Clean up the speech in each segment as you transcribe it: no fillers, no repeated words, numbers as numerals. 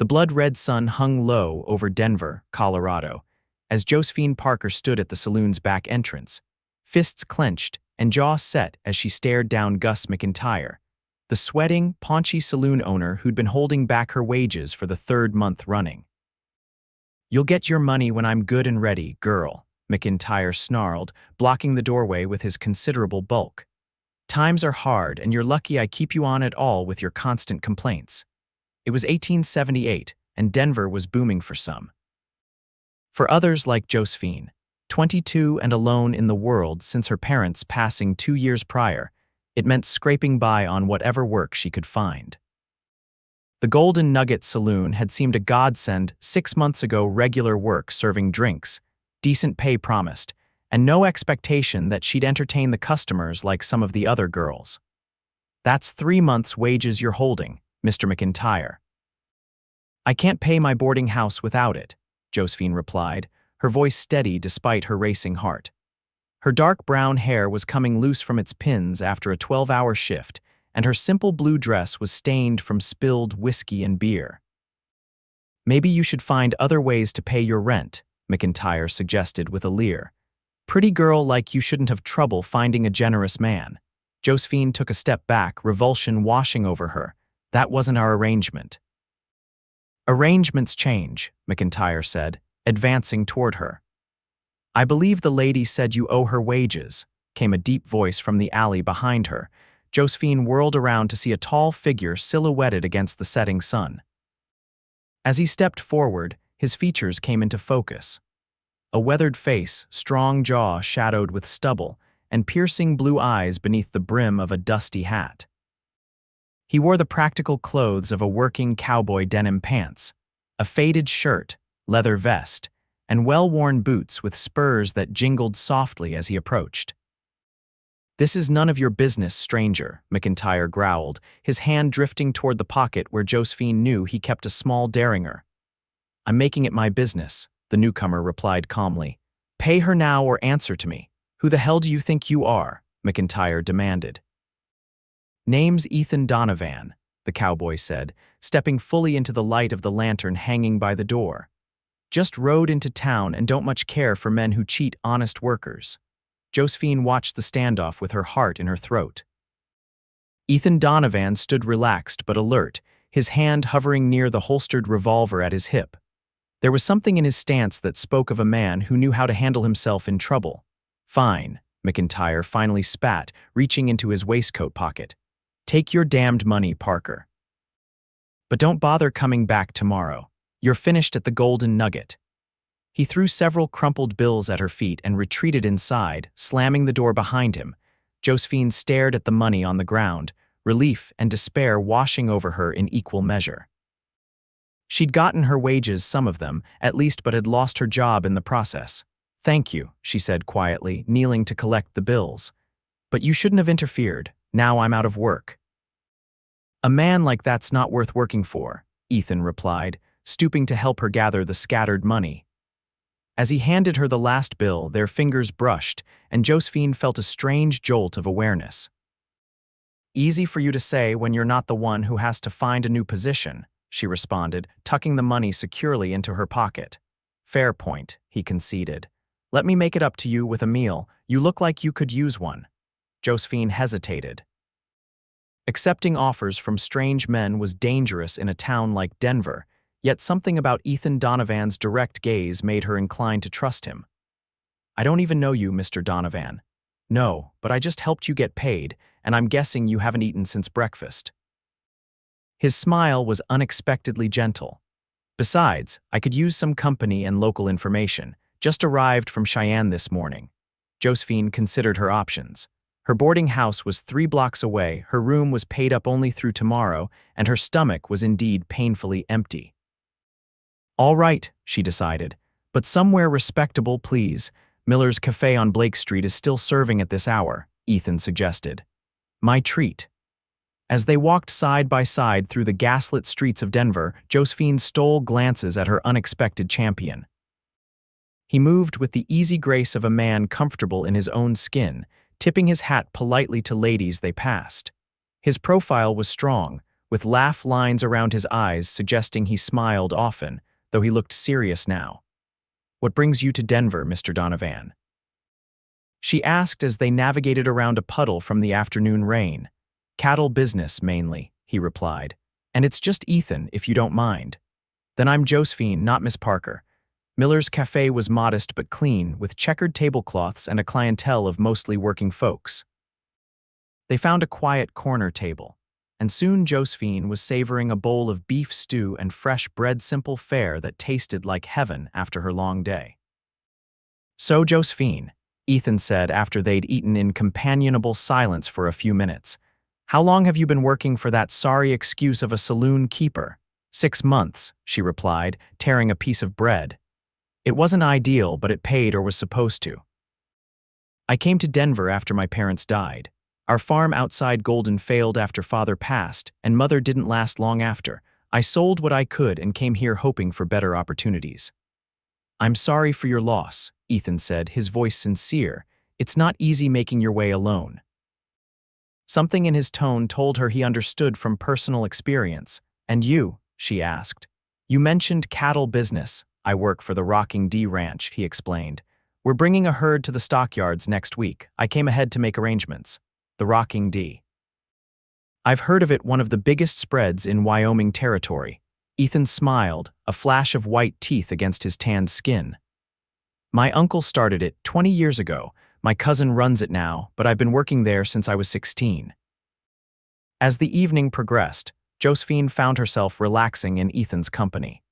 The blood-red sun hung low over Denver, Colorado, as Josephine Parker stood at the saloon's back entrance, fists clenched and jaw set as she stared down Gus McIntyre, the sweating, paunchy saloon owner who'd been holding back her wages for the third month running. "You'll get your money when I'm good and ready, girl," McIntyre snarled, blocking the doorway with his considerable bulk. "Times are hard, and you're lucky I keep you on at all with your constant complaints." It was 1878, and Denver was booming for some. For others like Josephine, 22 and alone in the world since her parents' passing 2 years prior, it meant scraping by on whatever work she could find. The Golden Nugget Saloon had seemed a godsend 6 months ago, regular work serving drinks, decent pay promised, and no expectation that she'd entertain the customers like some of the other girls. "That's 3 months' wages you're holding, Mr. McIntyre." "I can't pay my boarding house without it," Josephine replied, her voice steady despite her racing heart. Her dark brown hair was coming loose from its pins after a 12-hour shift, and her simple blue dress was stained from spilled whiskey and beer. "Maybe you should find other ways to pay your rent," McIntyre suggested with a leer. "Pretty girl like you shouldn't have trouble finding a generous man." Josephine took a step back, revulsion washing over her. "That wasn't our arrangement." "Arrangements change," McIntyre said, advancing toward her. "I believe the lady said you owe her wages," came a deep voice from the alley behind her. Josephine whirled around to see a tall figure silhouetted against the setting sun. As he stepped forward, his features came into focus. A weathered face, strong jaw shadowed with stubble, and piercing blue eyes beneath the brim of a dusty hat. He wore the practical clothes of a working cowboy: denim pants, a faded shirt, leather vest, and well-worn boots with spurs that jingled softly as he approached. "This is none of your business, stranger," McIntyre growled, his hand drifting toward the pocket where Josephine knew he kept a small derringer. "I'm making it my business," the newcomer replied calmly. "Pay her now or answer to me." "Who the hell do you think you are?" McIntyre demanded. "Name's Ethan Donovan," the cowboy said, stepping fully into the light of the lantern hanging by the door. "Just rode into town and don't much care for men who cheat honest workers." Josephine watched the standoff with her heart in her throat. Ethan Donovan stood relaxed but alert, his hand hovering near the holstered revolver at his hip. There was something in his stance that spoke of a man who knew how to handle himself in trouble. "Fine," McIntyre finally spat, reaching into his waistcoat pocket. "Take your damned money, Parker. But don't bother coming back tomorrow. You're finished at the Golden Nugget." He threw several crumpled bills at her feet and retreated inside, slamming the door behind him. Josephine stared at the money on the ground, relief and despair washing over her in equal measure. She'd gotten her wages, some of them, at least, but had lost her job in the process. "Thank you," she said quietly, kneeling to collect the bills. "But you shouldn't have interfered. Now I'm out of work." "A man like that's not worth working for," Ethan replied, stooping to help her gather the scattered money. As he handed her the last bill, their fingers brushed, and Josephine felt a strange jolt of awareness. "Easy for you to say when you're not the one who has to find a new position," she responded, tucking the money securely into her pocket. "Fair point," he conceded. "Let me make it up to you with a meal. You look like you could use one." Josephine hesitated. Accepting offers from strange men was dangerous in a town like Denver, yet something about Ethan Donovan's direct gaze made her inclined to trust him. "I don't even know you, Mr. Donovan." "No, but I just helped you get paid, and I'm guessing you haven't eaten since breakfast." His smile was unexpectedly gentle. "Besides, I could use some company and local information. Just arrived from Cheyenne this morning." Josephine considered her options. Her boarding house was 3 blocks away, her room was paid up only through tomorrow, and her stomach was indeed painfully empty. "All right," she decided, "but somewhere respectable, please. Miller's Cafe on Blake Street is still serving at this hour," Ethan suggested. "My treat." As they walked side by side through the gaslit streets of Denver, Josephine stole glances at her unexpected champion. He moved with the easy grace of a man comfortable in his own skin, tipping his hat politely to ladies they passed. His profile was strong, with laugh lines around his eyes suggesting he smiled often, though he looked serious now. "What brings you to Denver, Mr. Donovan?" she asked as they navigated around a puddle from the afternoon rain. "Cattle business, mainly," he replied. "And it's just Ethan, if you don't mind." "Then I'm Josephine, not Miss Parker." Miller's cafe was modest but clean, with checkered tablecloths and a clientele of mostly working folks. They found a quiet corner table, and soon Josephine was savoring a bowl of beef stew and fresh bread, simple fare that tasted like heaven after her long day. "So, Josephine," Ethan said after they'd eaten in companionable silence for a few minutes, "how long have you been working for that sorry excuse of a saloon keeper?" "6 months," she replied, tearing a piece of bread. "It wasn't ideal, but it paid or was supposed to. I came to Denver after my parents died. Our farm outside Golden failed after father passed, and mother didn't last long after. I sold what I could and came here hoping for better opportunities." "I'm sorry for your loss," Ethan said, his voice sincere. "It's not easy making your way alone." Something in his tone told her he understood from personal experience. "And you?" she asked. "You mentioned cattle business." "I work for the Rocking D Ranch," he explained. "We're bringing a herd to the stockyards next week. I came ahead to make arrangements." "The Rocking D." "I've heard of it, one of the biggest spreads in Wyoming territory." Ethan smiled, a flash of white teeth against his tanned skin. "My uncle started it 20 years ago. My cousin runs it now, but I've been working there since I was 16. As the evening progressed, Josephine found herself relaxing in Ethan's company.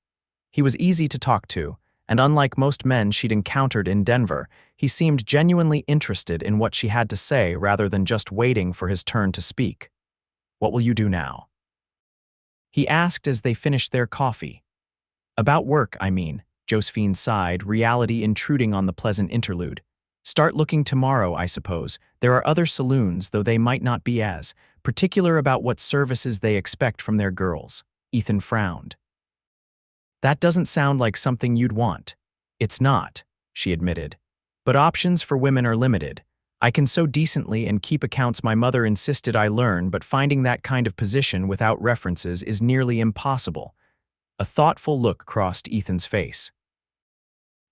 He was easy to talk to, and unlike most men she'd encountered in Denver, he seemed genuinely interested in what she had to say rather than just waiting for his turn to speak. "What will you do now?" he asked as they finished their coffee. "About work, I mean," Josephine sighed, reality intruding on the pleasant interlude. "Start looking tomorrow, I suppose. There are other saloons, though they might not be as particular about what services they expect from their girls." Ethan frowned. "That doesn't sound like something you'd want." "It's not," she admitted. "But options for women are limited. I can sew decently and keep accounts my mother insisted I learn, but finding that kind of position without references is nearly impossible." A thoughtful look crossed Ethan's face.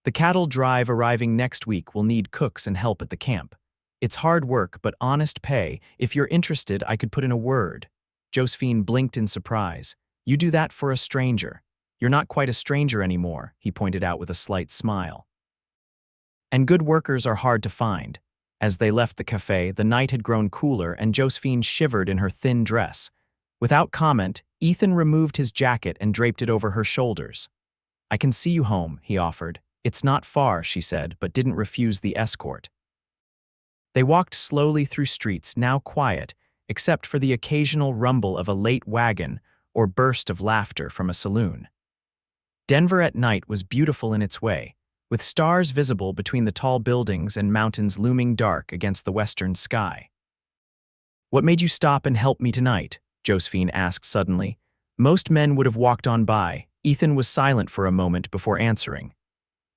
"The cattle drive arriving next week will need cooks and help at the camp. It's hard work, but honest pay. If you're interested, I could put in a word." Josephine blinked in surprise. "You do that for a stranger." "You're not quite a stranger anymore," he pointed out with a slight smile. "And good workers are hard to find." As they left the cafe, the night had grown cooler and Josephine shivered in her thin dress. Without comment, Ethan removed his jacket and draped it over her shoulders. "I can see you home," he offered. "It's not far," she said, but didn't refuse the escort. They walked slowly through streets now quiet, except for the occasional rumble of a late wagon or burst of laughter from a saloon. Denver at night was beautiful in its way, with stars visible between the tall buildings and mountains looming dark against the western sky. "What made you stop and help me tonight?" Josephine asked suddenly. Most men would have walked on by. Ethan was silent for a moment before answering.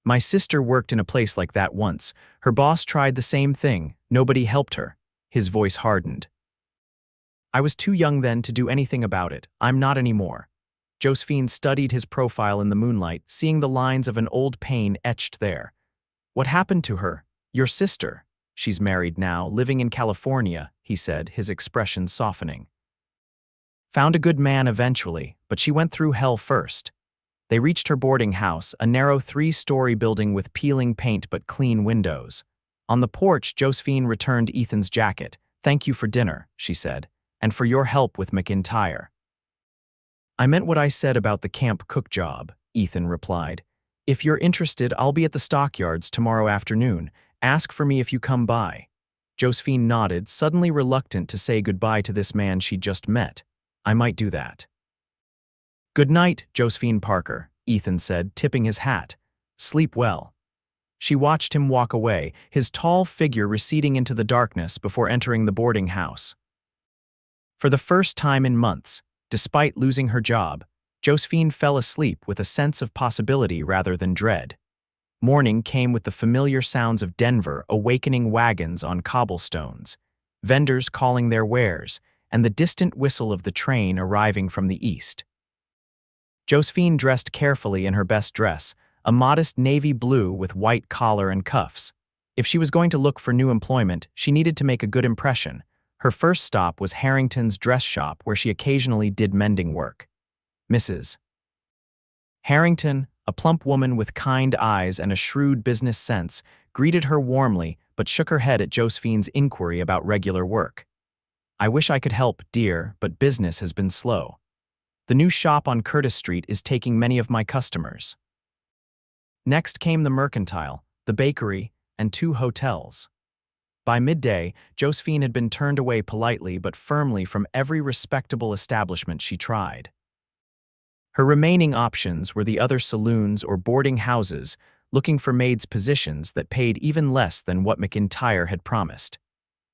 "My sister worked in a place like that once. Her boss tried the same thing. Nobody helped her." His voice hardened. "I was too young then to do anything about it. I'm not anymore." Josephine studied his profile in the moonlight, seeing the lines of an old pain etched there. "What happened to her?" "Your sister. She's married now, living in California," he said, his expression softening. "Found a good man eventually, but she went through hell first." They reached her boarding house, a narrow 3-story building with peeling paint but clean windows. On the porch, Josephine returned Ethan's jacket. "Thank you for dinner," she said, "and for your help with McIntyre." "I meant what I said about the camp cook job," Ethan replied. "If you're interested, I'll be at the stockyards tomorrow afternoon. Ask for me if you come by." Josephine nodded, suddenly reluctant to say goodbye to this man she'd just met. "I might do that." "Good night, Josephine Parker," Ethan said, tipping his hat. "Sleep well." She watched him walk away, his tall figure receding into the darkness before entering the boarding house. For the first time in months, despite losing her job, Josephine fell asleep with a sense of possibility rather than dread. Morning came with the familiar sounds of Denver awakening wagons on cobblestones, vendors calling their wares, and the distant whistle of the train arriving from the east. Josephine dressed carefully in her best dress, a modest navy blue with white collar and cuffs. If she was going to look for new employment, she needed to make a good impression. Her first stop was Harrington's dress shop, where she occasionally did mending work. Mrs. Harrington, a plump woman with kind eyes and a shrewd business sense, greeted her warmly but shook her head at Josephine's inquiry about regular work. "I wish I could help, dear, but business has been slow. The new shop on Curtis Street is taking many of my customers." Next came the mercantile, the bakery, and 2 hotels. By midday, Josephine had been turned away politely but firmly from every respectable establishment she tried. Her remaining options were the other saloons or boarding houses, looking for maids' positions that paid even less than what McIntyre had promised.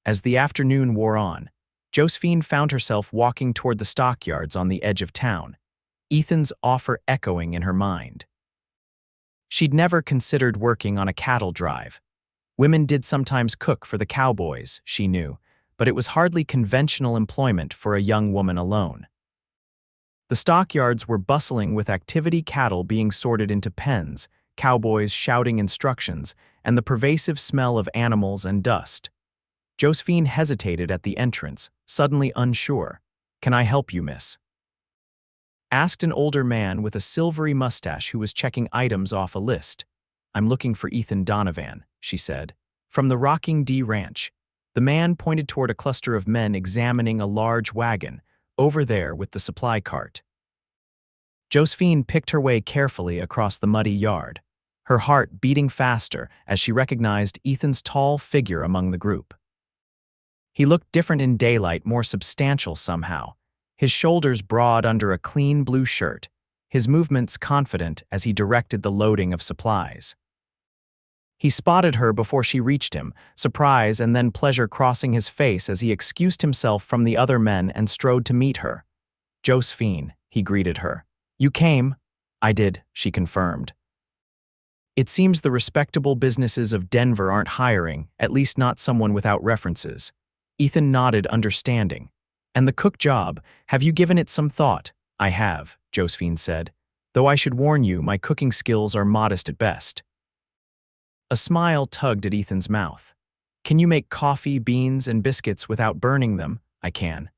As the afternoon wore on, Josephine found herself walking toward the stockyards on the edge of town, Ethan's offer echoing in her mind. She'd never considered working on a cattle drive. Women did sometimes cook for the Cowboys, she knew, but it was hardly conventional employment for a young woman alone. The stockyards were bustling with activity, cattle being sorted into pens, cowboys shouting instructions, and the pervasive smell of animals and dust. Josephine hesitated at the entrance, suddenly unsure. "Can I help you, miss?" asked an older man with a silvery mustache who was checking items off a list. "I'm looking for Ethan Donovan," she said. "From the Rocking D Ranch." The man pointed toward a cluster of men examining a large wagon, over there with the supply cart. Josephine picked her way carefully across the muddy yard, her heart beating faster as she recognized Ethan's tall figure among the group. He looked different in daylight, more substantial somehow, his shoulders broad under a clean blue shirt, his movements confident as he directed the loading of supplies. He spotted her before she reached him, surprise and then pleasure crossing his face as he excused himself from the other men and strode to meet her. "Josephine," he greeted her. "You came?" "I did," she confirmed. "It seems the respectable businesses of Denver aren't hiring, at least not someone without references." Ethan nodded, understanding. "And the cook job, have you given it some thought?" "I have," Josephine said, "though I should warn you, my cooking skills are modest at best." A smile tugged at Ethan's mouth. "Can you make coffee, beans, and biscuits without burning them?" "I can."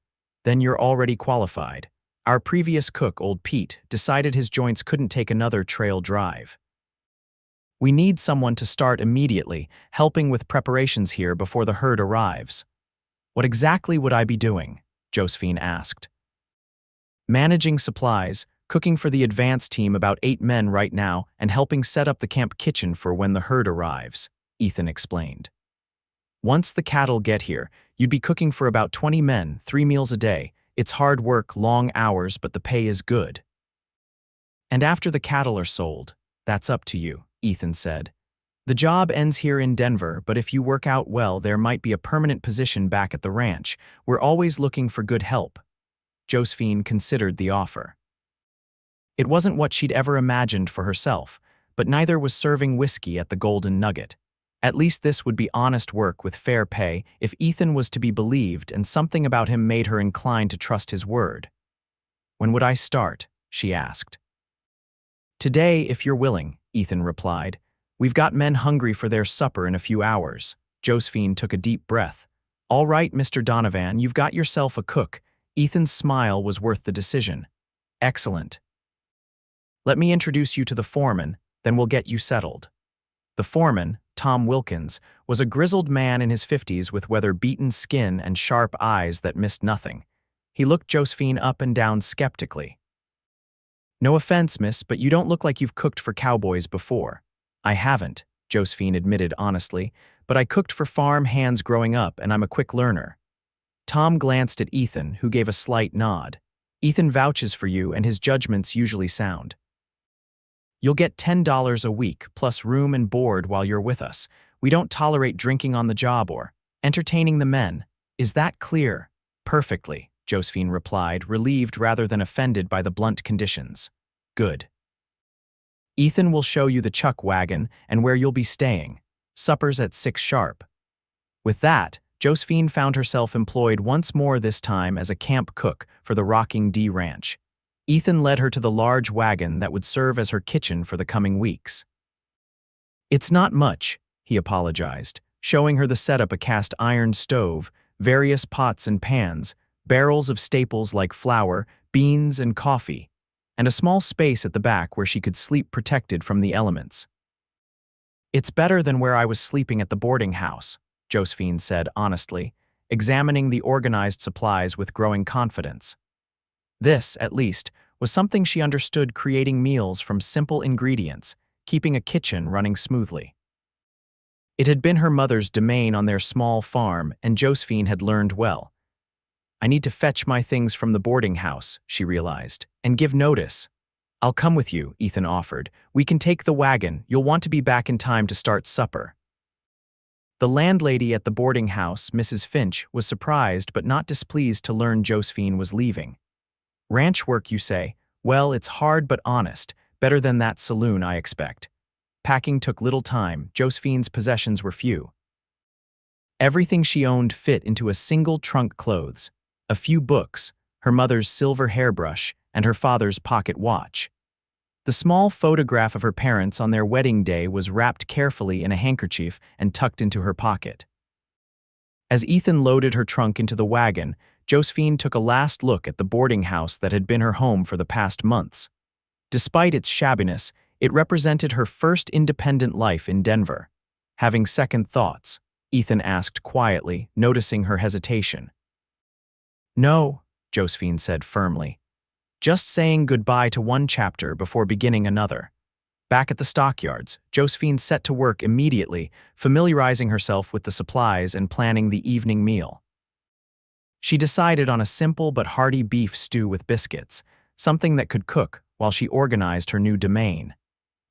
"Then you're already qualified. Our previous cook, old Pete, decided his joints couldn't take another trail drive. We need someone to start immediately, helping with preparations here before the herd arrives." "What exactly would I be doing?" Josephine asked. "Managing supplies, cooking for the advance team, about 8 men right now, and helping set up the camp kitchen for when the herd arrives," Ethan explained. "Once the cattle get here, you'd be cooking for about 20 men, 3 meals a day. It's hard work, long hours, but the pay is good." "And after the cattle are sold, that's up to you," Ethan said. "The job ends here in Denver, but if you work out well, there might be a permanent position back at the ranch. We're always looking for good help." Josephine considered the offer. It wasn't what she'd ever imagined for herself, but neither was serving whiskey at the Golden Nugget. At least this would be honest work with fair pay if Ethan was to be believed, and something about him made her inclined to trust his word. "When would I start?" she asked. "Today, if you're willing," Ethan replied. "We've got men hungry for their supper in a few hours." Josephine took a deep breath. "All right, Mr. Donovan, you've got yourself a cook." Ethan's smile was worth the decision. "Excellent. Let me introduce you to the foreman, then we'll get you settled." The foreman, Tom Wilkins, was a grizzled man in his 50s with weather-beaten skin and sharp eyes that missed nothing. He looked Josephine up and down skeptically. "No offense, miss, but you don't look like you've cooked for Cowboys before." "I haven't," Josephine admitted honestly, "but I cooked for farm hands growing up, and I'm a quick learner." Tom glanced at Ethan, who gave a slight nod. "Ethan vouches for you, and his judgment's usually sound. You'll get $10 a week, plus room and board while you're with us. We don't tolerate drinking on the job or entertaining the men. Is that clear?" "Perfectly," Josephine replied, relieved rather than offended by the blunt conditions. "Good. Ethan will show you the chuck wagon and where you'll be staying. Supper's at 6 sharp." With that, Josephine found herself employed once more, this time as a camp cook for the Rocking D Ranch. Ethan led her to the large wagon that would serve as her kitchen for the coming weeks. "It's not much," he apologized, showing her the setup: a cast iron stove, various pots and pans, barrels of staples like flour, beans, and coffee, and a small space at the back where she could sleep protected from the elements. "It's better than where I was sleeping at the boarding house," Josephine said honestly, examining the organized supplies with growing confidence. This, at least, was something she understood: creating meals from simple ingredients, keeping a kitchen running smoothly. It had been her mother's domain on their small farm, and Josephine had learned well. "I need to fetch my things from the boarding house," she realized, "and give notice." "I'll come with you," Ethan offered. "We can take the wagon. You'll want to be back in time to start supper." The landlady at the boarding house, Mrs. Finch, was surprised but not displeased to learn Josephine was leaving. "Ranch work, you say? Well, it's hard but honest. Better than that saloon, I expect." Packing took little time. Josephine's possessions were few. Everything she owned fit into a single trunk: clothes, a few books, her mother's silver hairbrush, and her father's pocket watch. The small photograph of her parents on their wedding day was wrapped carefully in a handkerchief and tucked into her pocket. As Ethan loaded her trunk into the wagon, Josephine took a last look at the boarding house that had been her home for the past months. Despite its shabbiness, it represented her first independent life in Denver. "Having second thoughts?" Ethan asked quietly, noticing her hesitation. "No," Josephine said firmly. "Just saying goodbye to one chapter before beginning another." Back at the stockyards, Josephine set to work immediately, familiarizing herself with the supplies and planning the evening meal. She decided on a simple but hearty beef stew with biscuits, something that could cook while she organized her new domain.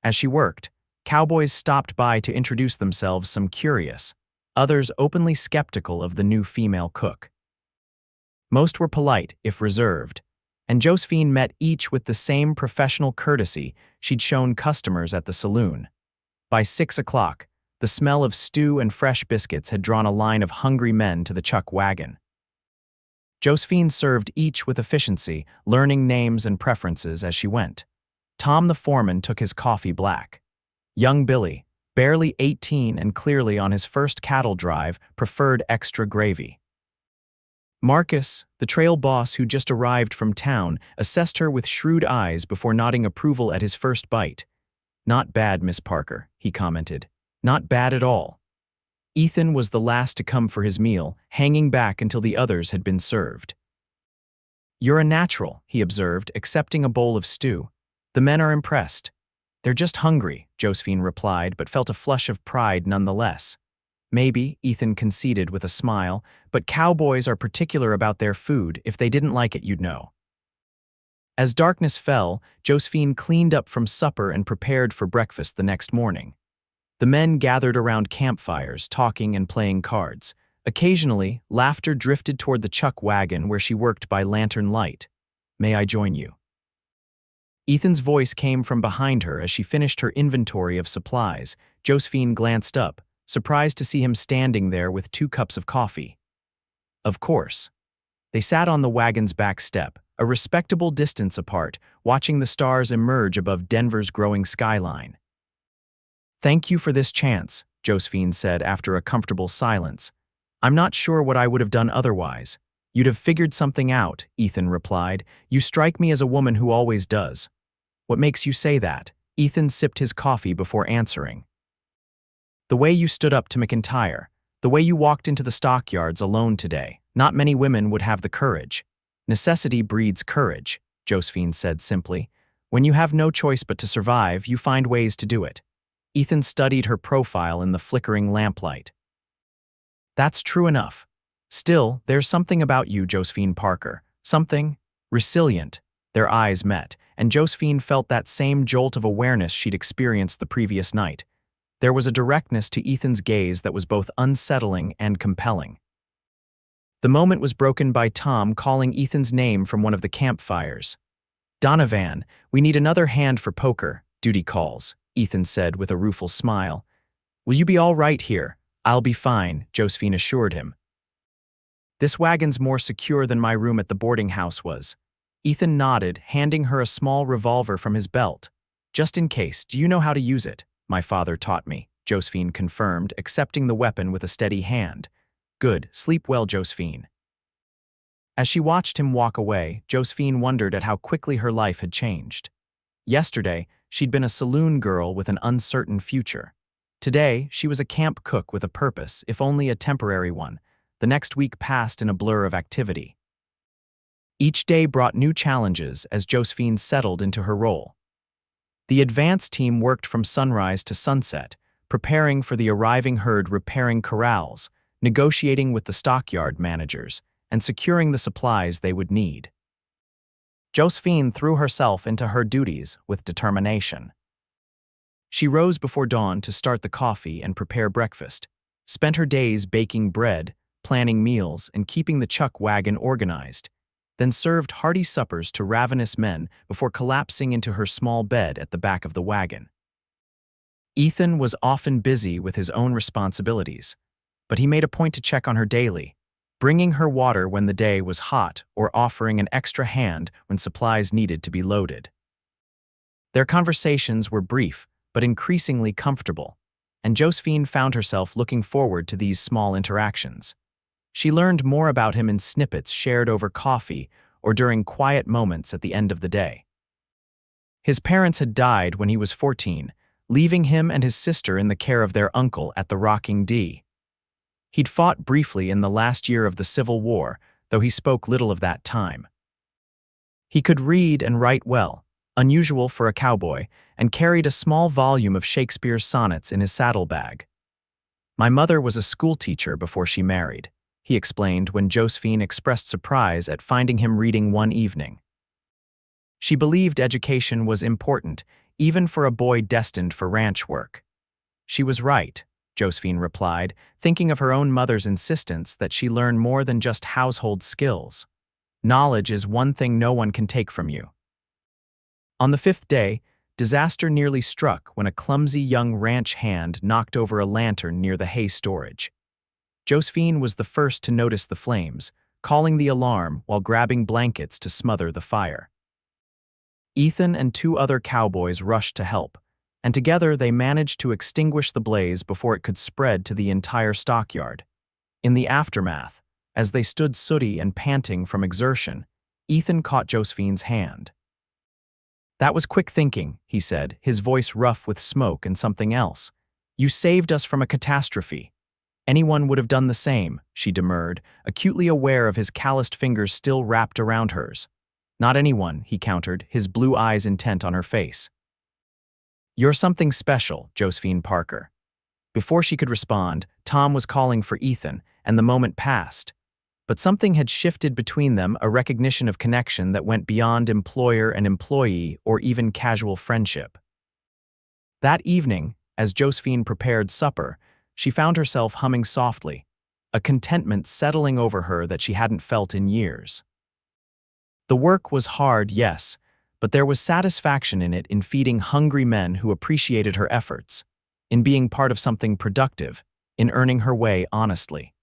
As she worked, cowboys stopped by to introduce themselves, some curious, others openly skeptical of the new female cook. Most were polite, if reserved, and Josephine met each with the same professional courtesy she'd shown customers at the saloon. By 6 o'clock, the smell of stew and fresh biscuits had drawn a line of hungry men to the chuck wagon. Josephine served each with efficiency, learning names and preferences as she went. Tom the foreman took his coffee black. Young Billy, barely 18 and clearly on his first cattle drive, preferred extra gravy. Marcus, the trail boss who just arrived from town, assessed her with shrewd eyes before nodding approval at his first bite. "Not bad, Miss Parker," he commented. "Not bad at all." Ethan was the last to come for his meal, hanging back until the others had been served. "You're a natural," he observed, accepting a bowl of stew. "The men are impressed." "They're just hungry," Josephine replied, but felt a flush of pride nonetheless. "Maybe," Ethan conceded with a smile, "but cowboys are particular about their food. If they didn't like it, you'd know." As darkness fell, Josephine cleaned up from supper and prepared for breakfast the next morning. The men gathered around campfires, talking and playing cards. Occasionally, laughter drifted toward the chuck wagon where she worked by lantern light. "May I join you?" Ethan's voice came from behind her as she finished her inventory of supplies. Josephine glanced up, surprised to see him standing there with 2 cups of coffee. Of course. They sat on the wagon's back step, a respectable distance apart, watching the stars emerge above Denver's growing skyline. "Thank you for this chance," Josephine said after a comfortable silence. "I'm not sure what I would have done otherwise." "You'd have figured something out," Ethan replied. "You strike me as a woman who always does." "What makes you say that?" Ethan sipped his coffee before answering. "The way you stood up to McIntyre, the way you walked into the stockyards alone today. Not many women would have the courage." "Necessity breeds courage," Josephine said simply. "When you have no choice but to survive, you find ways to do it." Ethan studied her profile in the flickering lamplight. "That's true enough. Still, there's something about you, Josephine Parker. Something resilient." Their eyes met, and Josephine felt that same jolt of awareness she'd experienced the previous night. There was a directness to Ethan's gaze that was both unsettling and compelling. The moment was broken by Tom calling Ethan's name from one of the campfires. "Donovan, we need another hand for poker, duty calls," Ethan said with a rueful smile. "Will you be all right here?" "I'll be fine," Josephine assured him. This wagon's more secure than my room at the boarding house was. Ethan nodded, handing her a small revolver from his belt. Just in case, do you know how to use it? My father taught me, Josephine confirmed, accepting the weapon with a steady hand. Good, sleep well, Josephine. As she watched him walk away, Josephine wondered at how quickly her life had changed. Yesterday, she'd been a saloon girl with an uncertain future. Today, she was a camp cook with a purpose, if only a temporary one. The next week passed in a blur of activity. Each day brought new challenges as Josephine settled into her role. The advance team worked from sunrise to sunset, preparing for the arriving herd, repairing corrals, negotiating with the stockyard managers, and securing the supplies they would need. Josephine threw herself into her duties with determination. She rose before dawn to start the coffee and prepare breakfast, spent her days baking bread, planning meals, and keeping the chuck wagon organized, then served hearty suppers to ravenous men before collapsing into her small bed at the back of the wagon. Ethan was often busy with his own responsibilities, but he made a point to check on her daily, bringing her water when the day was hot or offering an extra hand when supplies needed to be loaded. Their conversations were brief but increasingly comfortable, and Josephine found herself looking forward to these small interactions. She learned more about him in snippets shared over coffee or during quiet moments at the end of the day. His parents had died when he was 14, leaving him and his sister in the care of their uncle at the Rocking D. He'd fought briefly in the last year of the Civil War, though he spoke little of that time. He could read and write well, unusual for a cowboy, and carried a small volume of Shakespeare's sonnets in his saddlebag. My mother was a schoolteacher before she married, he explained when Josephine expressed surprise at finding him reading one evening. She believed education was important, even for a boy destined for ranch work. She was right, Josephine replied, thinking of her own mother's insistence that she learn more than just household skills. Knowledge is one thing no one can take from you. On the 5th day, disaster nearly struck when a clumsy young ranch hand knocked over a lantern near the hay storage. Josephine was the first to notice the flames, calling the alarm while grabbing blankets to smother the fire. Ethan and 2 other cowboys rushed to help, and together they managed to extinguish the blaze before it could spread to the entire stockyard. In the aftermath, as they stood sooty and panting from exertion, Ethan caught Josephine's hand. "That was quick thinking," he said, his voice rough with smoke and something else. "You saved us from a catastrophe." "Anyone would have done the same," she demurred, acutely aware of his calloused fingers still wrapped around hers. "Not anyone," he countered, his blue eyes intent on her face. "You're something special, Josephine Parker." Before she could respond, Tom was calling for Ethan, and the moment passed. But something had shifted between them, a recognition of connection that went beyond employer and employee or even casual friendship. That evening, as Josephine prepared supper, she found herself humming softly, a contentment settling over her that she hadn't felt in years. The work was hard, yes, but there was satisfaction in it, in feeding hungry men who appreciated her efforts, in being part of something productive, in earning her way honestly.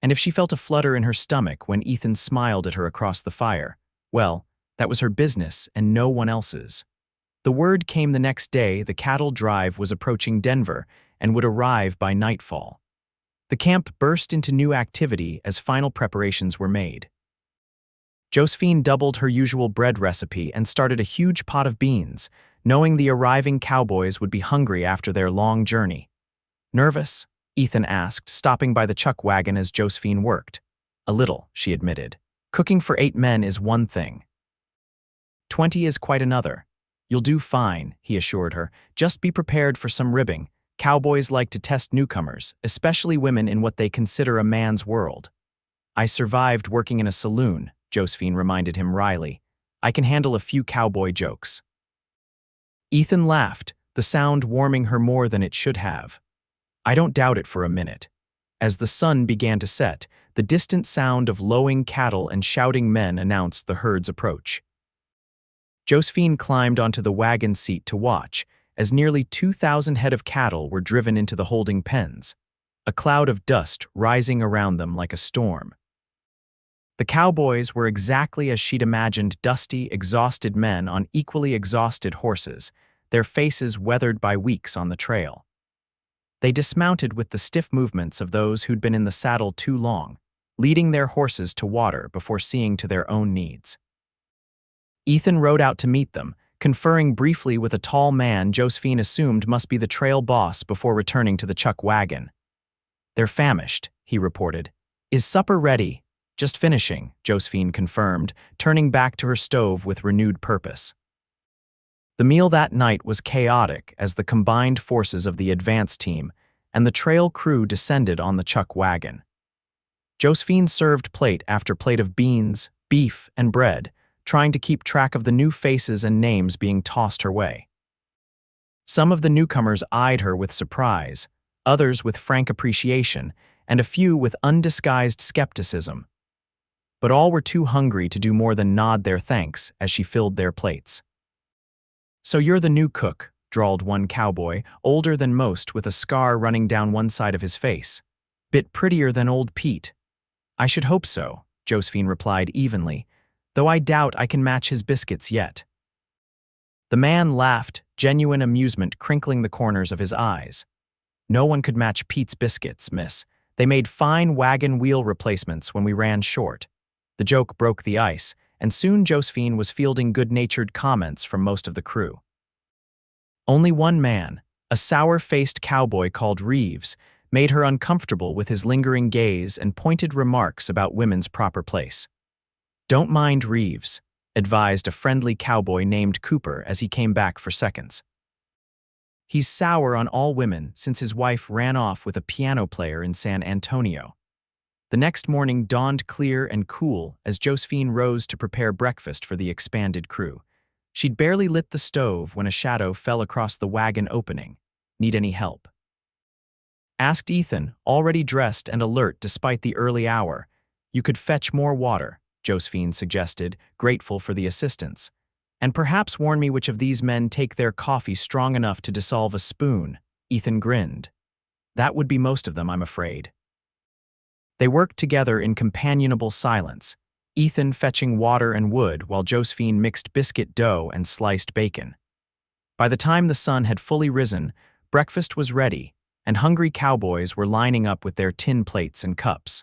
And if she felt a flutter in her stomach when Ethan smiled at her across the fire, well, that was her business and no one else's. The word came the next day the cattle drive was approaching Denver and would arrive by nightfall. The camp burst into new activity as final preparations were made. Josephine doubled her usual bread recipe and started a huge pot of beans, knowing the arriving cowboys would be hungry after their long journey. "Nervous?" Ethan asked, stopping by the chuck wagon as Josephine worked. "A little," she admitted. "Cooking for 8 men is one thing. 20 is quite another." "You'll do fine," he assured her. "Just be prepared for some ribbing. Cowboys like to test newcomers, especially women in what they consider a man's world." "I survived working in a saloon," Josephine reminded him wryly. "I can handle a few cowboy jokes." Ethan laughed, the sound warming her more than it should have. "I don't doubt it for a minute." As the sun began to set, the distant sound of lowing cattle and shouting men announced the herd's approach. Josephine climbed onto the wagon seat to watch, as nearly 2,000 head of cattle were driven into the holding pens. a cloud of dust rising around them like a storm. The cowboys were exactly as she'd imagined, dusty, exhausted men on equally exhausted horses, their faces weathered by weeks on the trail. They dismounted with the stiff movements of those who'd been in the saddle too long, leading their horses to water before seeing to their own needs. Ethan rode out to meet them, conferring briefly with a tall man Josephine assumed must be the trail boss before returning to the chuck wagon. "They're famished," he reported. "Is supper ready?" "Just finishing," Josephine confirmed, turning back to her stove with renewed purpose. The meal that night was chaotic as the combined forces of the advance team and the trail crew descended on the chuck wagon. Josephine served plate after plate of beans, beef, and bread, trying to keep track of the new faces and names being tossed her way. Some of the newcomers eyed her with surprise, others with frank appreciation, and a few with undisguised skepticism. But all were too hungry to do more than nod their thanks as she filled their plates. "So you're the new cook," drawled one cowboy, older than most with a scar running down one side of his face. "Bit prettier than old Pete." "I should hope so," Josephine replied evenly, "though I doubt I can match his biscuits yet." The man laughed, genuine amusement crinkling the corners of his eyes. "No one could match Pete's biscuits, miss. They made fine wagon wheel replacements when we ran short." The joke broke the ice, and soon Josephine was fielding good-natured comments from most of the crew. Only one man, a sour-faced cowboy called Reeves, made her uncomfortable with his lingering gaze and pointed remarks about women's proper place. "Don't mind Reeves," advised a friendly cowboy named Cooper as he came back for seconds. "He's sour on all women since his wife ran off with a piano player in San Antonio." The next morning dawned clear and cool as Josephine rose to prepare breakfast for the expanded crew. She'd barely lit the stove when a shadow fell across the wagon opening. "Need any help?" asked Ethan, already dressed and alert despite the early hour. "You could fetch more water," Josephine suggested, grateful for the assistance. "And perhaps warn me which of these men take their coffee strong enough to dissolve a spoon." Ethan grinned. "That would be most of them, I'm afraid." They worked together in companionable silence, Ethan fetching water and wood while Josephine mixed biscuit dough and sliced bacon. By the time the sun had fully risen, breakfast was ready, and hungry cowboys were lining up with their tin plates and cups.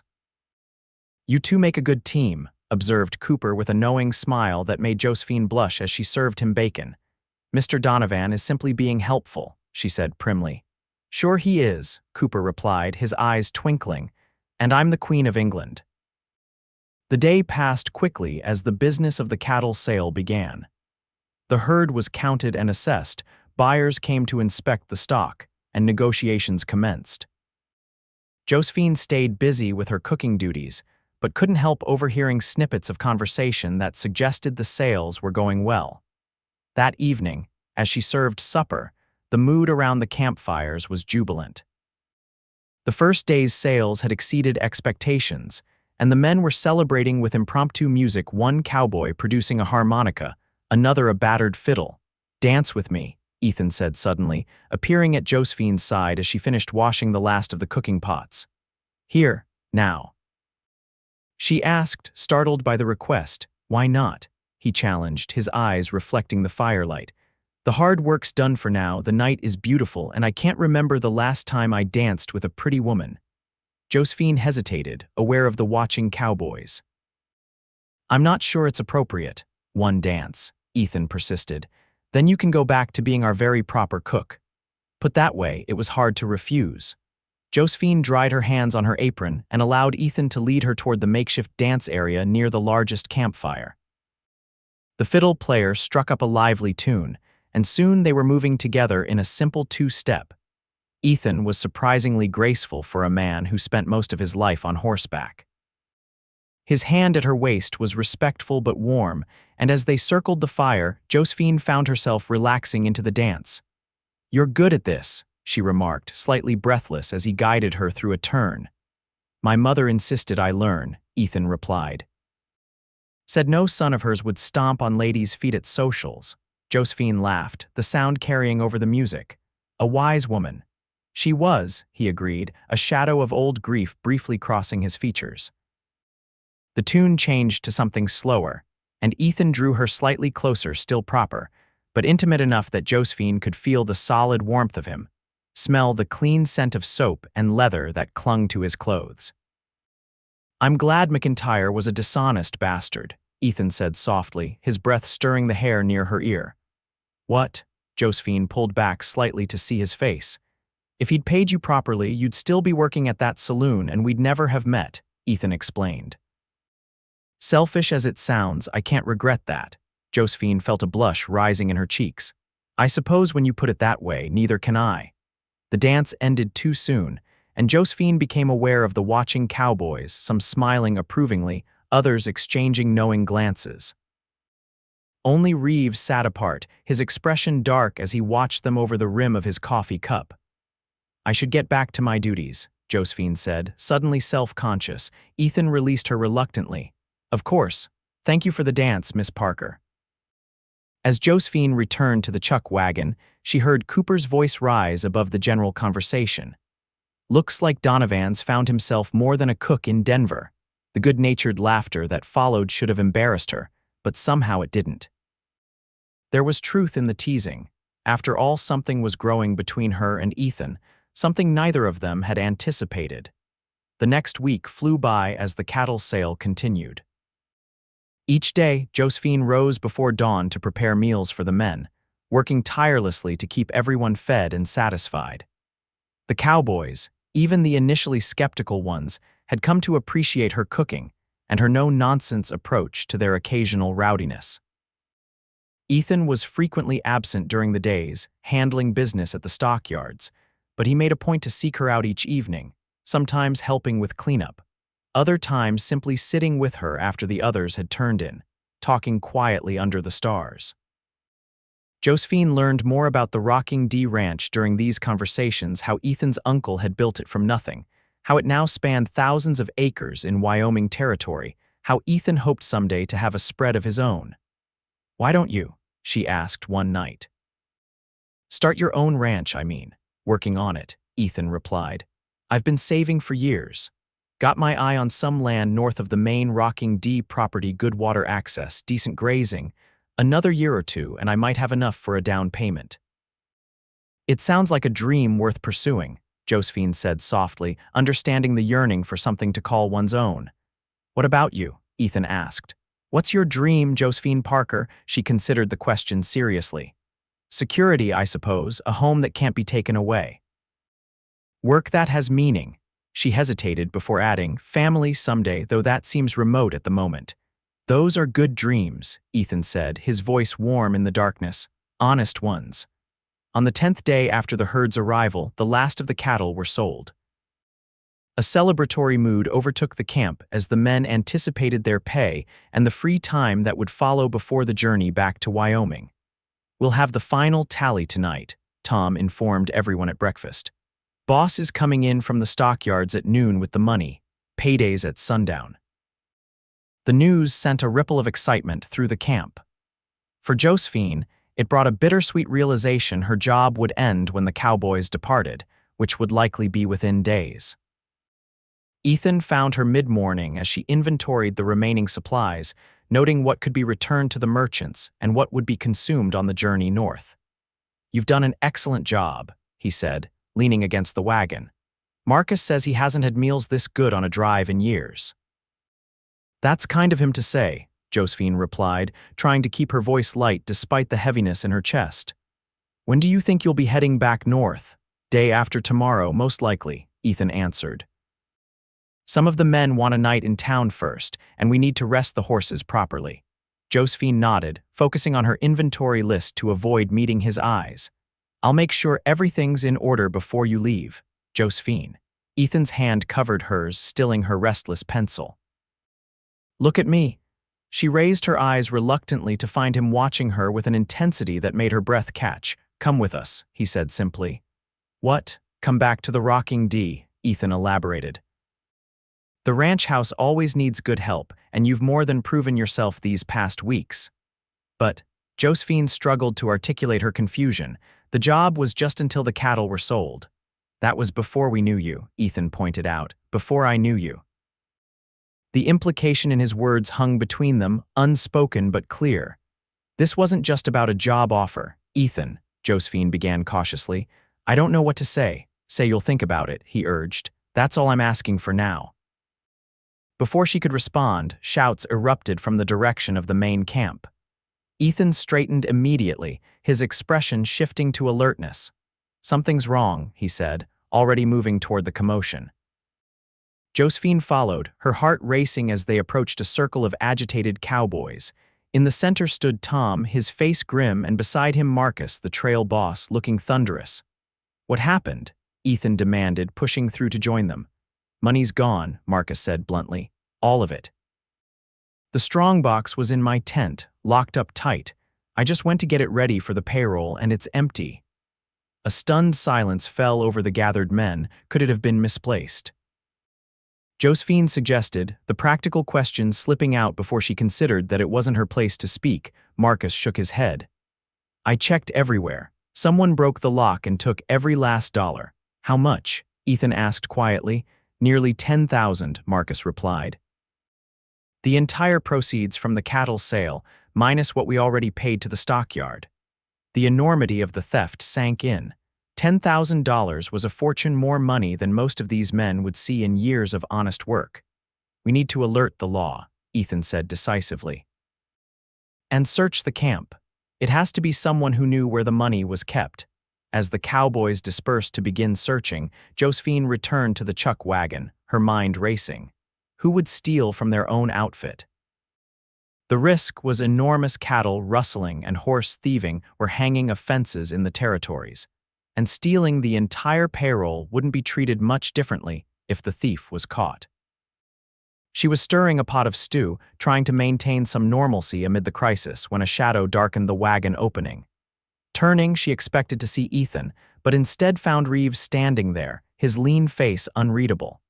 "You two make a good team," observed Cooper with a knowing smile that made Josephine blush as she served him bacon. "Mr. Donovan is simply being helpful," she said primly. "Sure he is," Cooper replied, his eyes twinkling. "And I'm the Queen of England." The day passed quickly as the business of the cattle sale began. The herd was counted and assessed, buyers came to inspect the stock, and negotiations commenced. Josephine stayed busy with her cooking duties, but couldn't help overhearing snippets of conversation that suggested the sales were going well. That evening, as she served supper, the mood around the campfires was jubilant. The first day's sales had exceeded expectations, and the men were celebrating with impromptu music, one cowboy producing a harmonica, another a battered fiddle. "Dance with me," Ethan said suddenly, appearing at Josephine's side as she finished washing the last of the cooking pots. "Here, now." She asked, startled by the request. "Why not?" he challenged, his eyes reflecting the firelight. "The hard work's done for now, the night is beautiful, and I can't remember the last time I danced with a pretty woman." Josephine hesitated, aware of the watching cowboys. "I'm not sure it's appropriate." "One dance," Ethan persisted. "Then you can go back to being our very proper cook." Put that way, it was hard to refuse. Josephine dried her hands on her apron and allowed Ethan to lead her toward the makeshift dance area near the largest campfire. The fiddle player struck up a lively tune, and soon they were moving together in a simple two-step. Ethan was surprisingly graceful for a man who spent most of his life on horseback. His hand at her waist was respectful but warm, and as they circled the fire, Josephine found herself relaxing into the dance. "You're good at this," she remarked, slightly breathless as he guided her through a turn. "My mother insisted I learn," Ethan replied. "Said no son of hers would stomp on ladies' feet at socials." Josephine laughed, the sound carrying over the music. "A wise woman." She was, he agreed, a shadow of old grief briefly crossing his features. The tune changed to something slower, and Ethan drew her slightly closer, still proper, but intimate enough that Josephine could feel the solid warmth of him, smell the clean scent of soap and leather that clung to his clothes. "I'm glad McIntyre was a dishonest bastard," Ethan said softly, his breath stirring the hair near her ear. "What?" Josephine pulled back slightly to see his face. "If he'd paid you properly, you'd still be working at that saloon and we'd never have met," Ethan explained. "Selfish as it sounds, I can't regret that." Josephine felt a blush rising in her cheeks. "I suppose when you put it that way, neither can I." The dance ended too soon, and Josephine became aware of the watching cowboys, some smiling approvingly, others exchanging knowing glances. Only Reeves sat apart, his expression dark as he watched them over the rim of his coffee cup. "I should get back to my duties," Josephine said, suddenly self-conscious. Ethan released her reluctantly. "Of course. Thank you for the dance, Miss Parker." As Josephine returned to the chuck wagon, she heard Cooper's voice rise above the general conversation. "Looks like Donovan's found himself more than a cook in Denver." The good-natured laughter that followed should have embarrassed her, but somehow it didn't. There was truth in the teasing. After all, something was growing between her and Ethan, something neither of them had anticipated. The next week flew by as the cattle sale continued. Each day, Josephine rose before dawn to prepare meals for the men, working tirelessly to keep everyone fed and satisfied. The cowboys, even the initially skeptical ones, had come to appreciate her cooking and her no-nonsense approach to their occasional rowdiness. Ethan was frequently absent during the days, handling business at the stockyards, but he made a point to seek her out each evening, sometimes helping with cleanup, other times simply sitting with her after the others had turned in, talking quietly under the stars. Josephine learned more about the Rocking D Ranch during these conversations, how Ethan's uncle had built it from nothing, how it now spanned thousands of acres in Wyoming territory, how Ethan hoped someday to have a spread of his own. "Why don't you?" she asked one night. "Start your own ranch, I mean. Working on it," Ethan replied. "I've been saving for years. Got my eye on some land north of the main Rocking D property, good water access, decent grazing. Another year or two, and I might have enough for a down payment." "It sounds like a dream worth pursuing," Josephine said softly, understanding the yearning for something to call one's own. "What about you?" Ethan asked. "What's your dream, Josephine Parker?" She considered the question seriously. "Security, I suppose, a home that can't be taken away." "Work that has meaning." She hesitated before adding, "Family someday, though that seems remote at the moment." "Those are good dreams," Ethan said, his voice warm in the darkness. "Honest ones." On the 10th day after the herd's arrival, the last of the cattle were sold. A celebratory mood overtook the camp as the men anticipated their pay and the free time that would follow before the journey back to Wyoming. "We'll have the final tally tonight," Tom informed everyone at breakfast. "Boss is coming in from the stockyards at noon with the money. Paydays at sundown." The news sent a ripple of excitement through the camp. For Josephine, it brought a bittersweet realization her job would end when the cowboys departed, which would likely be within days. Ethan found her mid-morning as she inventoried the remaining supplies, noting what could be returned to the merchants and what would be consumed on the journey north. "You've done an excellent job," he said, leaning against the wagon. "Marcus says he hasn't had meals this good on a drive in years." "That's kind of him to say," Josephine replied, trying to keep her voice light despite the heaviness in her chest. "When do you think you'll be heading back north?" "Day after tomorrow, most likely," Ethan answered. "Some of the men want a night in town first, and we need to rest the horses properly." Josephine nodded, focusing on her inventory list to avoid meeting his eyes. "I'll make sure everything's in order before you leave, Josephine." Ethan's hand covered hers, stilling her restless pencil. "Look at me." She raised her eyes reluctantly to find him watching her with an intensity that made her breath catch. "Come with us," he said simply. "What? Come back to the Rocking D," Ethan elaborated. "The ranch house always needs good help, and you've more than proven yourself these past weeks." "But," Josephine struggled to articulate her confusion, "the job was just until the cattle were sold." That was before we knew you, Ethan pointed out. Before I knew you. The implication in his words hung between them, unspoken but clear. This wasn't just about a job offer. Ethan, Josephine began cautiously. I don't know what to say. Say you'll think about it, he urged. That's all I'm asking for now. Before she could respond, shouts erupted from the direction of the main camp. Ethan straightened immediately, his expression shifting to alertness. Something's wrong, he said, already moving toward the commotion. Josephine followed, her heart racing as they approached a circle of agitated cowboys. In the center stood Tom, his face grim, and beside him Marcus, the trail boss, looking thunderous. What happened? Ethan demanded, pushing through to join them. Money's gone, Marcus said bluntly. All of it. The strongbox was in my tent, locked up tight. I just went to get it ready for the payroll, and it's empty. A stunned silence fell over the gathered men. Could it have been misplaced? Josephine suggested, the practical question slipping out before she considered that it wasn't her place to speak. Marcus shook his head. I checked everywhere. Someone broke the lock and took every last dollar. How much? Ethan asked quietly. Nearly 10,000, Marcus replied. The entire proceeds from the cattle sale, minus what we already paid to the stockyard. The enormity of the theft sank in. $10,000 was a fortune more money than most of these men would see in years of honest work. We need to alert the law, Ethan said decisively. And search the camp. It has to be someone who knew where the money was kept. As the cowboys dispersed to begin searching, Josephine returned to the chuck wagon, her mind racing. Who would steal from their own outfit? The risk was enormous. Cattle rustling and horse thieving were hanging of fences in the territories. And stealing the entire payroll wouldn't be treated much differently if the thief was caught. She was stirring a pot of stew, trying to maintain some normalcy amid the crisis, when a shadow darkened the wagon opening. Turning, she expected to see Ethan, but instead found Reeves standing there, his lean face unreadable.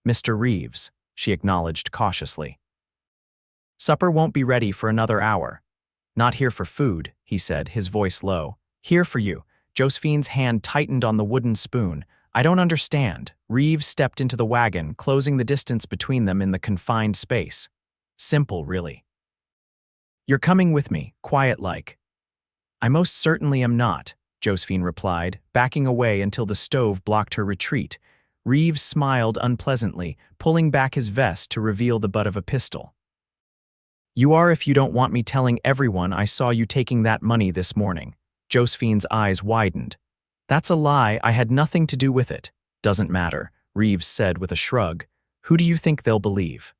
Mr. Reeves, she acknowledged cautiously. Supper won't be ready for another hour. Not here for food, he said, his voice low. Here for you. Josephine's hand tightened on the wooden spoon. I don't understand. Reeves stepped into the wagon, closing the distance between them in the confined space. Simple, really. You're coming with me, quiet-like. I most certainly am not, Josephine replied, backing away until the stove blocked her retreat. Reeves smiled unpleasantly, pulling back his vest to reveal the butt of a pistol. You are if you don't want me telling everyone I saw you taking that money this morning. Josephine's eyes widened. That's a lie. I had nothing to do with it. Doesn't matter, Reeves said with a shrug. Who do you think they'll believe?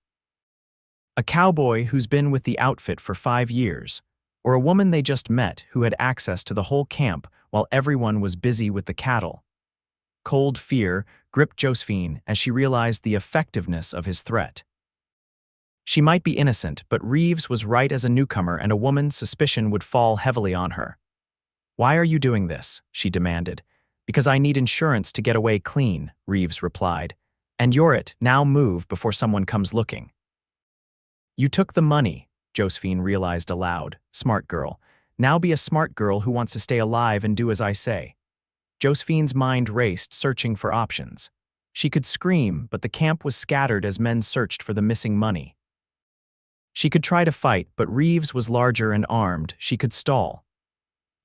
A cowboy who's been with the outfit for 5 years, or a woman they just met who had access to the whole camp while everyone was busy with the cattle. Cold fear gripped Josephine as she realized the effectiveness of his threat. She might be innocent, but Reeves was right. As a newcomer and a woman's suspicion would fall heavily on her. Why are you doing this? She demanded. Because I need insurance to get away clean, Reeves replied. And you're it. Now move before someone comes looking. You took the money, Josephine realized aloud. Smart girl. Now be a smart girl who wants to stay alive and do as I say. Josephine's mind raced, searching for options. She could scream, but the camp was scattered as men searched for the missing money. She could try to fight, but Reeves was larger and armed. She could stall.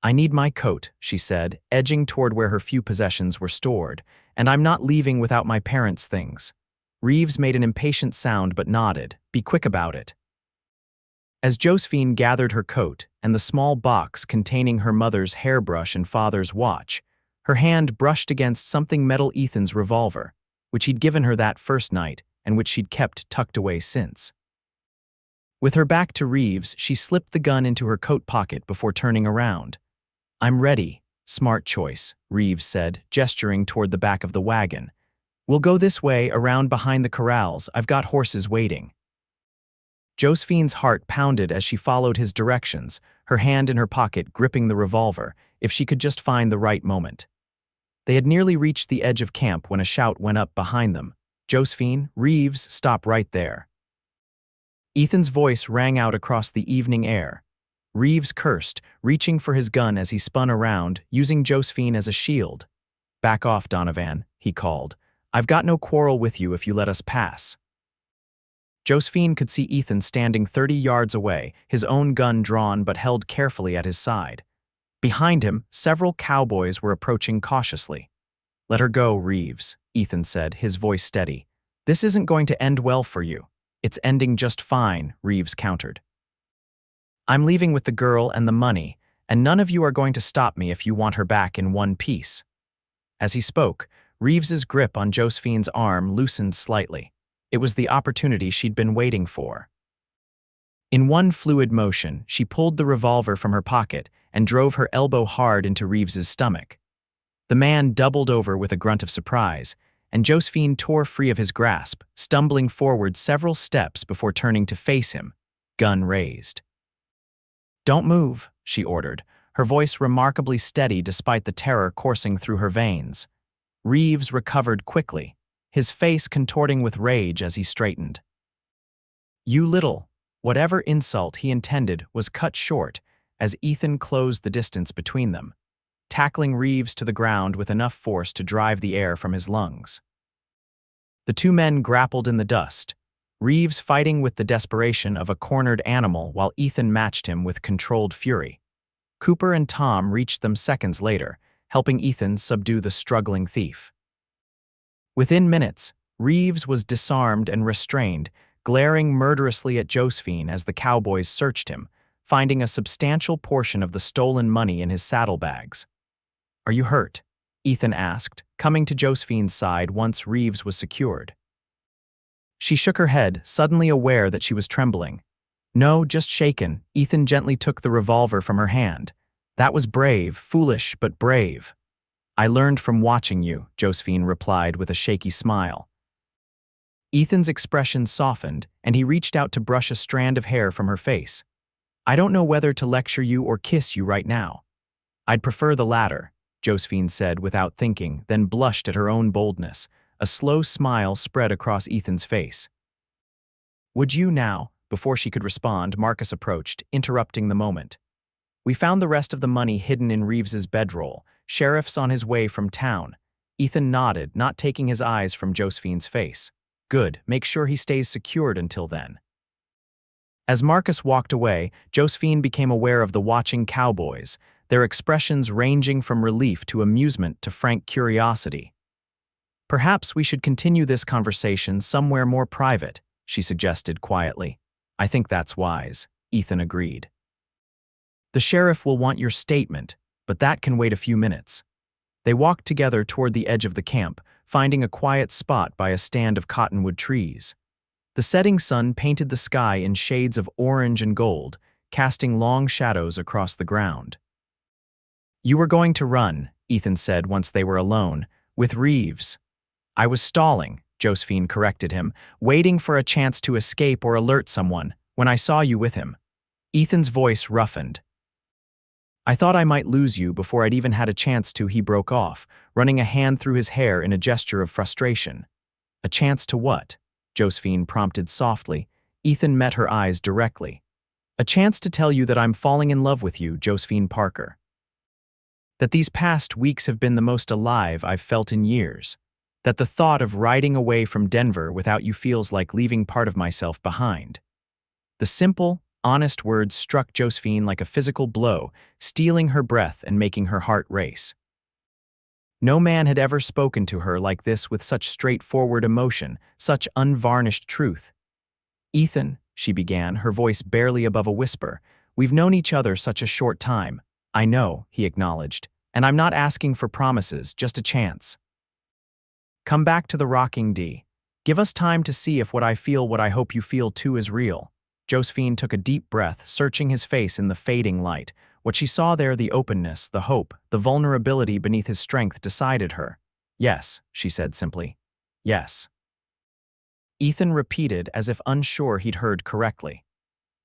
I need my coat, she said, edging toward where her few possessions were stored, and I'm not leaving without my parents' things. Reeves made an impatient sound but nodded. Be quick about it. As Josephine gathered her coat and the small box containing her mother's hairbrush and father's watch, her hand brushed against something metal. Ethan's revolver, which he'd given her that first night and which she'd kept tucked away since. With her back to Reeves, she slipped the gun into her coat pocket before turning around. I'm ready. Smart choice, Reeves said, gesturing toward the back of the wagon. We'll go this way, around behind the corrals. I've got horses waiting. Josephine's heart pounded as she followed his directions, her hand in her pocket gripping the revolver, if she could just find the right moment. They had nearly reached the edge of camp when a shout went up behind them. Josephine, Reeves, stop right there. Ethan's voice rang out across the evening air. Reeves cursed, reaching for his gun as he spun around, using Josephine as a shield. "Back off, Donovan," he called. "I've got no quarrel with you if you let us pass." Josephine could see Ethan standing 30 yards away, his own gun drawn but held carefully at his side. Behind him, several cowboys were approaching cautiously. "Let her go, Reeves," Ethan said, his voice steady. "This isn't going to end well for you." "It's ending just fine," Reeves countered. "I'm leaving with the girl and the money, and none of you are going to stop me if you want her back in one piece." As he spoke, Reeves's grip on Josephine's arm loosened slightly. It was the opportunity she'd been waiting for. In one fluid motion, she pulled the revolver from her pocket and drove her elbow hard into Reeves's stomach. The man doubled over with a grunt of surprise, and Josephine tore free of his grasp, stumbling forward several steps before turning to face him, gun raised. "Don't move," she ordered, her voice remarkably steady despite the terror coursing through her veins. Reeves recovered quickly, his face contorting with rage as he straightened. "You little—" Whatever insult he intended was cut short as Ethan closed the distance between them, tackling Reeves to the ground with enough force to drive the air from his lungs. The two men grappled in the dust, Reeves fighting with the desperation of a cornered animal while Ethan matched him with controlled fury. Cooper and Tom reached them seconds later, helping Ethan subdue the struggling thief. Within minutes, Reeves was disarmed and restrained, glaring murderously at Josephine as the cowboys searched him, finding a substantial portion of the stolen money in his saddlebags. "Are you hurt?" Ethan asked, coming to Josephine's side once Reeves was secured. She shook her head, suddenly aware that she was trembling. "No, just shaken." Ethan gently took the revolver from her hand. "That was brave, foolish, but brave." "I learned from watching you," Josephine replied with a shaky smile. Ethan's expression softened, and he reached out to brush a strand of hair from her face. "I don't know whether to lecture you or kiss you right now." "I'd prefer the latter," Josephine said without thinking, then blushed at her own boldness. A slow smile spread across Ethan's face. "Would you now?" Before she could respond, Marcus approached, interrupting the moment. "We found the rest of the money hidden in Reeves's bedroll. Sheriff's on his way from town." Ethan nodded, not taking his eyes from Josephine's face. "Good, make sure he stays secured until then." As Marcus walked away, Josephine became aware of the watching cowboys, their expressions ranging from relief to amusement to frank curiosity. "Perhaps we should continue this conversation somewhere more private," she suggested quietly. "I think that's wise," Ethan agreed. "The sheriff will want your statement, but that can wait a few minutes." They walked together toward the edge of the camp, finding a quiet spot by a stand of cottonwood trees. The setting sun painted the sky in shades of orange and gold, casting long shadows across the ground. "You were going to run," Ethan said once they were alone, "with Reeves." "I was stalling," Josephine corrected him, "waiting for a chance to escape or alert someone, when I saw you with him." Ethan's voice roughened. "I thought I might lose you before I'd even had a chance to," he broke off, running a hand through his hair in a gesture of frustration. "A chance to what?" Josephine prompted softly. Ethan met her eyes directly. "A chance to tell you that I'm falling in love with you, Josephine Parker. That these past weeks have been the most alive I've felt in years. That the thought of riding away from Denver without you feels like leaving part of myself behind." The simple, honest words struck Josephine like a physical blow, stealing her breath and making her heart race. No man had ever spoken to her like this with such straightforward emotion, such unvarnished truth. "Ethan," she began, her voice barely above a whisper, "we've known each other such a short time." "I know," he acknowledged, "and I'm not asking for promises, just a chance. Come back to the rocking D. Give us time to see if what I hope you feel too is real." Josephine took a deep breath, searching his face in the fading light. What she saw there, the openness, the hope, the vulnerability beneath his strength, decided her. "Yes," she said simply. "Yes." Ethan repeated as if unsure he'd heard correctly.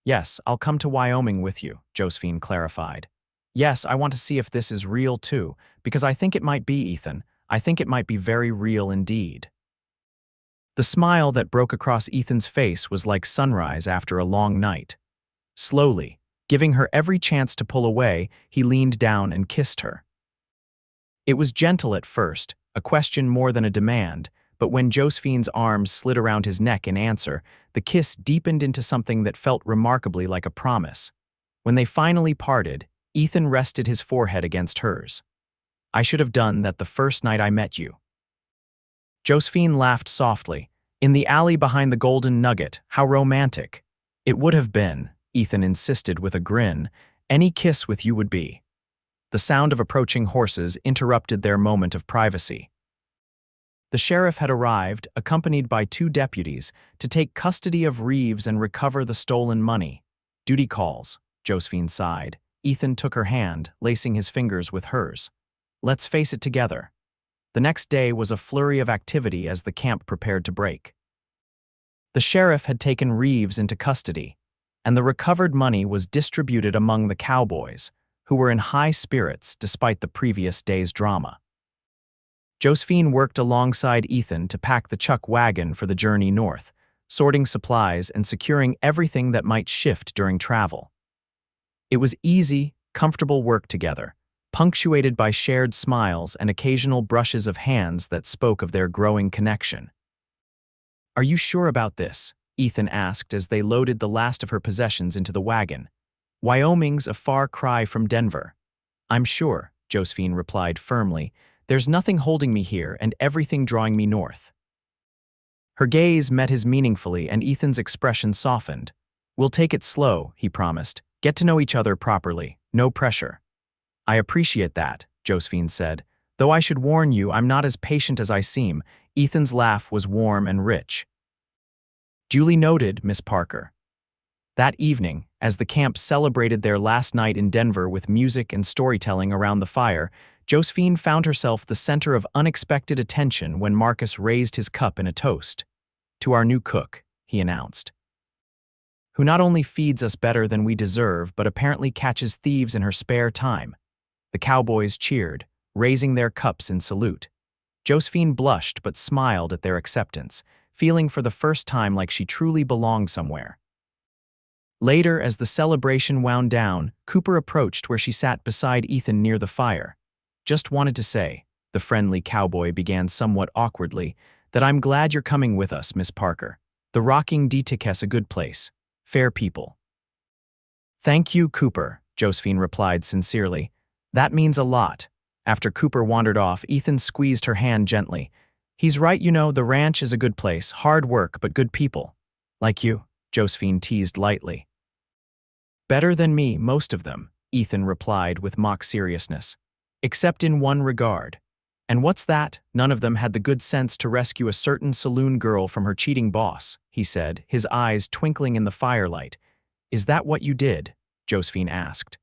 "Yes, I'll come to Wyoming with you," Josephine clarified. "Yes, I want to see if this is real too, because I think it might be, Ethan. I think it might be very real indeed." The smile that broke across Ethan's face was like sunrise after a long night. Slowly, giving her every chance to pull away, he leaned down and kissed her. It was gentle at first, a question more than a demand, but when Josephine's arms slid around his neck in answer, the kiss deepened into something that felt remarkably like a promise. When they finally parted, Ethan rested his forehead against hers. "I should have done that the first night I met you." Josephine laughed softly. "In the alley behind the Golden Nugget, how romantic." "It would have been," Ethan insisted with a grin. "Any kiss with you would be." The sound of approaching horses interrupted their moment of privacy. The sheriff had arrived, accompanied by 2 deputies, to take custody of Reeves and recover the stolen money. "Duty calls," Josephine sighed. Ethan took her hand, lacing his fingers with hers. "Let's face it together." The next day was a flurry of activity as the camp prepared to break. The sheriff had taken Reeves into custody, and the recovered money was distributed among the cowboys, who were in high spirits despite the previous day's drama. Josephine worked alongside Ethan to pack the chuck wagon for the journey north, sorting supplies and securing everything that might shift during travel. It was easy, comfortable work together, punctuated by shared smiles and occasional brushes of hands that spoke of their growing connection. "Are you sure about this?" Ethan asked as they loaded the last of her possessions into the wagon. "Wyoming's a far cry from Denver." "I'm sure," Josephine replied firmly. "There's nothing holding me here and everything drawing me north." Her gaze met his meaningfully and Ethan's expression softened. "We'll take it slow," he promised. "Get to know each other properly, no pressure." "I appreciate that," Josephine said. "Though I should warn you, I'm not as patient as I seem." Ethan's laugh was warm and rich. "Duly noted, Miss Parker." That evening, as the camp celebrated their last night in Denver with music and storytelling around the fire, Josephine found herself the center of unexpected attention when Marcus raised his cup in a toast. "To our new cook," he announced, "who not only feeds us better than we deserve but apparently catches thieves in her spare time." The cowboys cheered, raising their cups in salute. Josephine blushed but smiled at their acceptance, feeling for the first time like she truly belonged somewhere. Later, as the celebration wound down, Cooper approached where she sat beside Ethan near the fire. "Just wanted to say," the friendly cowboy began somewhat awkwardly, "that I'm glad you're coming with us, Miss Parker. The Rocking Detic's a good place. Fair people." "Thank you, Cooper," Josephine replied sincerely. "That means a lot." After Cooper wandered off, Ethan squeezed her hand gently. "He's right, you know, the ranch is a good place, hard work, but good people. Like you," Josephine teased lightly. "Better than me, most of them," Ethan replied with mock seriousness. "Except in one regard." "And what's that?" "None of them had the good sense to rescue a certain saloon girl from her cheating boss," he said, his eyes twinkling in the firelight. "Is that what you did?" Josephine asked.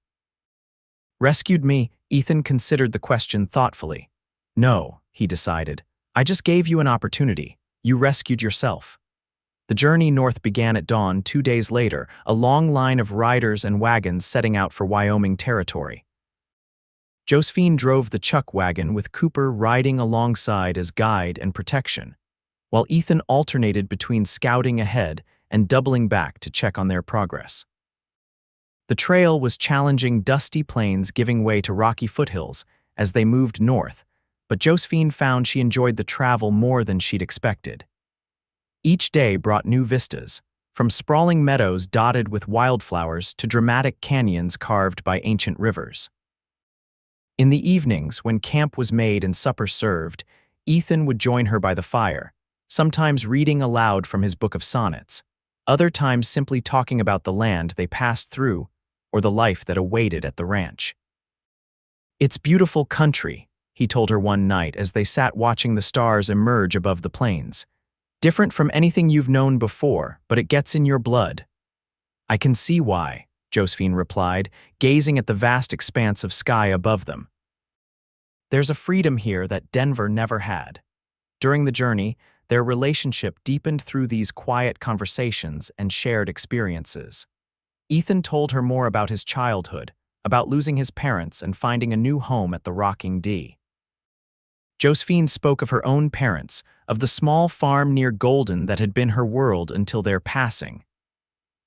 "Rescued me?" Ethan considered the question thoughtfully. "No," he decided. "I just gave you an opportunity. You rescued yourself." The journey north began at dawn 2 days later, a long line of riders and wagons setting out for Wyoming territory. Josephine drove the chuck wagon with Cooper riding alongside as guide and protection, while Ethan alternated between scouting ahead and doubling back to check on their progress. The trail was challenging, dusty plains giving way to rocky foothills as they moved north, but Josephine found she enjoyed the travel more than she'd expected. Each day brought new vistas, from sprawling meadows dotted with wildflowers to dramatic canyons carved by ancient rivers. In the evenings, when camp was made and supper served, Ethan would join her by the fire, sometimes reading aloud from his book of sonnets, other times simply talking about the land they passed through or the life that awaited at the ranch. "It's beautiful country," he told her one night as they sat watching the stars emerge above the plains. "Different from anything you've known before, but it gets in your blood." "I can see why," Josephine replied, gazing at the vast expanse of sky above them. "There's a freedom here that Denver never had." During the journey, their relationship deepened through these quiet conversations and shared experiences. Ethan told her more about his childhood, about losing his parents and finding a new home at the Rocking D. Josephine spoke of her own parents, of the small farm near Golden that had been her world until their passing.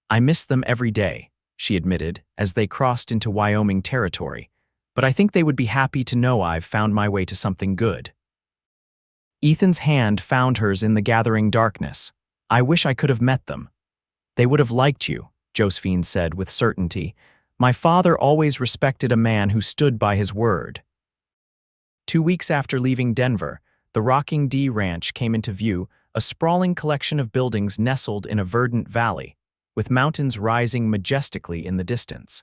"I miss them every day," she admitted, as they crossed into Wyoming territory. But I think they would be happy to know I've found my way to something good. Ethan's hand found hers in the gathering darkness. I wish I could have met them. They would have liked you, Josephine said with certainty. My father always respected a man who stood by his word. 2 weeks after leaving Denver, the Rocking D Ranch came into view, a sprawling collection of buildings nestled in a verdant valley, with mountains rising majestically in the distance.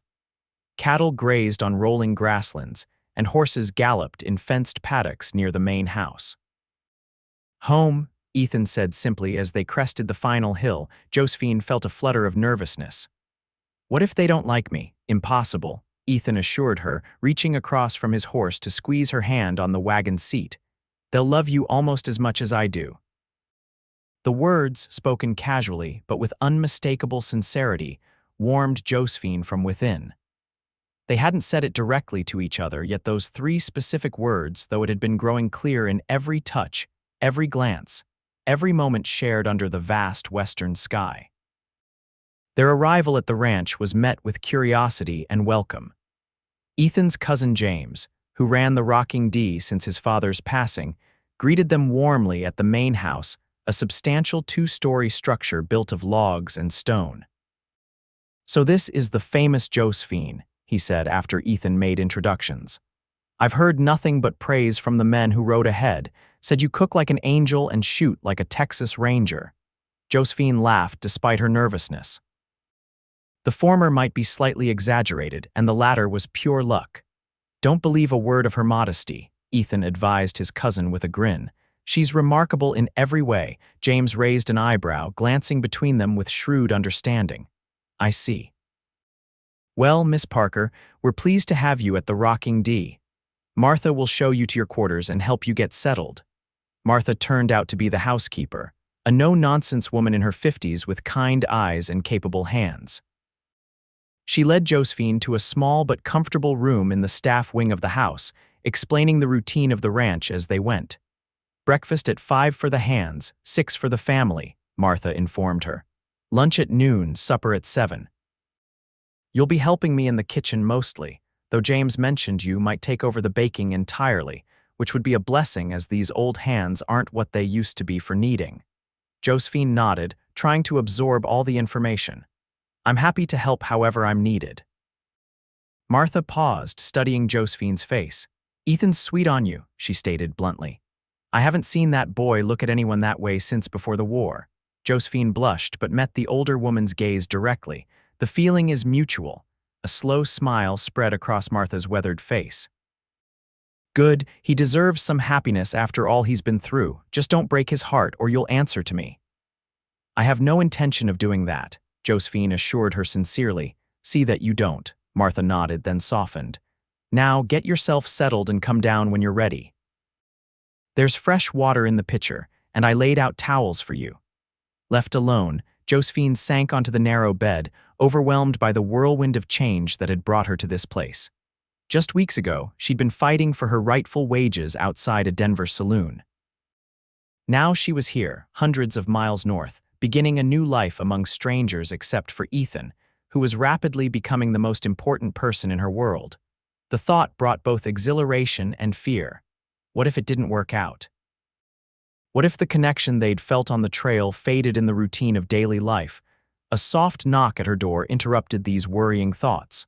Cattle grazed on rolling grasslands, and horses galloped in fenced paddocks near the main house. Home, Ethan said simply as they crested the final hill. Josephine felt a flutter of nervousness. What if they don't like me? Impossible, Ethan assured her, reaching across from his horse to squeeze her hand on the wagon seat. They'll love you almost as much as I do. The words, spoken casually but with unmistakable sincerity, warmed Josephine from within. They hadn't said it directly to each other, yet those 3 specific words, though it had been growing clear in every touch, every glance, every moment shared under the vast western sky. Their arrival at the ranch was met with curiosity and welcome. Ethan's cousin James, who ran the Rocking D since his father's passing, greeted them warmly at the main house, a substantial 2-story structure built of logs and stone. So this is the famous Josephine, he said after Ethan made introductions. I've heard nothing but praise from the men who rode ahead, said you cook like an angel and shoot like a Texas Ranger. Josephine laughed despite her nervousness. The former might be slightly exaggerated, and the latter was pure luck. Don't believe a word of her modesty, Ethan advised his cousin with a grin. She's remarkable in every way. James raised an eyebrow, glancing between them with shrewd understanding. I see. Well, Miss Parker, we're pleased to have you at the Rocking D. Martha will show you to your quarters and help you get settled. Martha turned out to be the housekeeper, a no-nonsense woman in her 50s with kind eyes and capable hands. She led Josephine to a small but comfortable room in the staff wing of the house, explaining the routine of the ranch as they went. Breakfast at 5 for the hands, 6 for the family, Martha informed her. Lunch at noon, supper at 7. You'll be helping me in the kitchen mostly, though James mentioned you might take over the baking entirely, which would be a blessing as these old hands aren't what they used to be for kneading. Josephine nodded, trying to absorb all the information. I'm happy to help however I'm needed. Martha paused, studying Josephine's face. Ethan's sweet on you, she stated bluntly. I haven't seen that boy look at anyone that way since before the war. Josephine blushed but met the older woman's gaze directly. The feeling is mutual. A slow smile spread across Martha's weathered face. Good, he deserves some happiness after all he's been through. Just don't break his heart or you'll answer to me. I have no intention of doing that, Josephine assured her sincerely. See that you don't. Martha nodded, then softened. Now get yourself settled and come down when you're ready. There's fresh water in the pitcher, and I laid out towels for you. Left alone, Josephine sank onto the narrow bed, overwhelmed by the whirlwind of change that had brought her to this place. Just weeks ago, she'd been fighting for her rightful wages outside a Denver saloon. Now she was here, hundreds of miles north, beginning a new life among strangers except for Ethan, who was rapidly becoming the most important person in her world. The thought brought both exhilaration and fear. What if it didn't work out? What if the connection they'd felt on the trail faded in the routine of daily life? A soft knock at her door interrupted these worrying thoughts.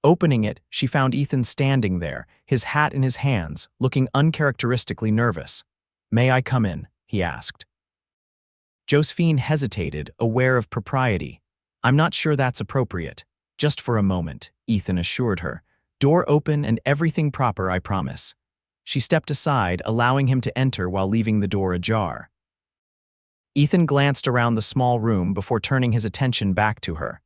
Opening it, she found Ethan standing there, his hat in his hands, looking uncharacteristically nervous. May I come in? He asked. Josephine hesitated, aware of propriety. I'm not sure that's appropriate. Just for a moment, Ethan assured her. Door open and everything proper, I promise. She stepped aside, allowing him to enter while leaving the door ajar. Ethan glanced around the small room before turning his attention back to her.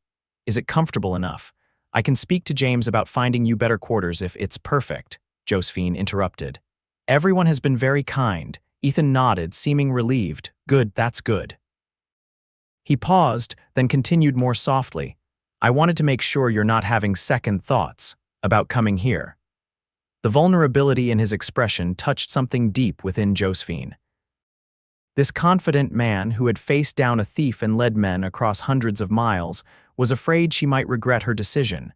Is it comfortable enough? I can speak to James about finding you better quarters if it's perfect, Josephine interrupted. Everyone has been very kind. Ethan nodded, seeming relieved. Good, that's good. He paused, then continued more softly. I wanted to make sure you're not having second thoughts about coming here. The vulnerability in his expression touched something deep within Josephine. This confident man who had faced down a thief and led men across hundreds of miles was afraid she might regret her decision.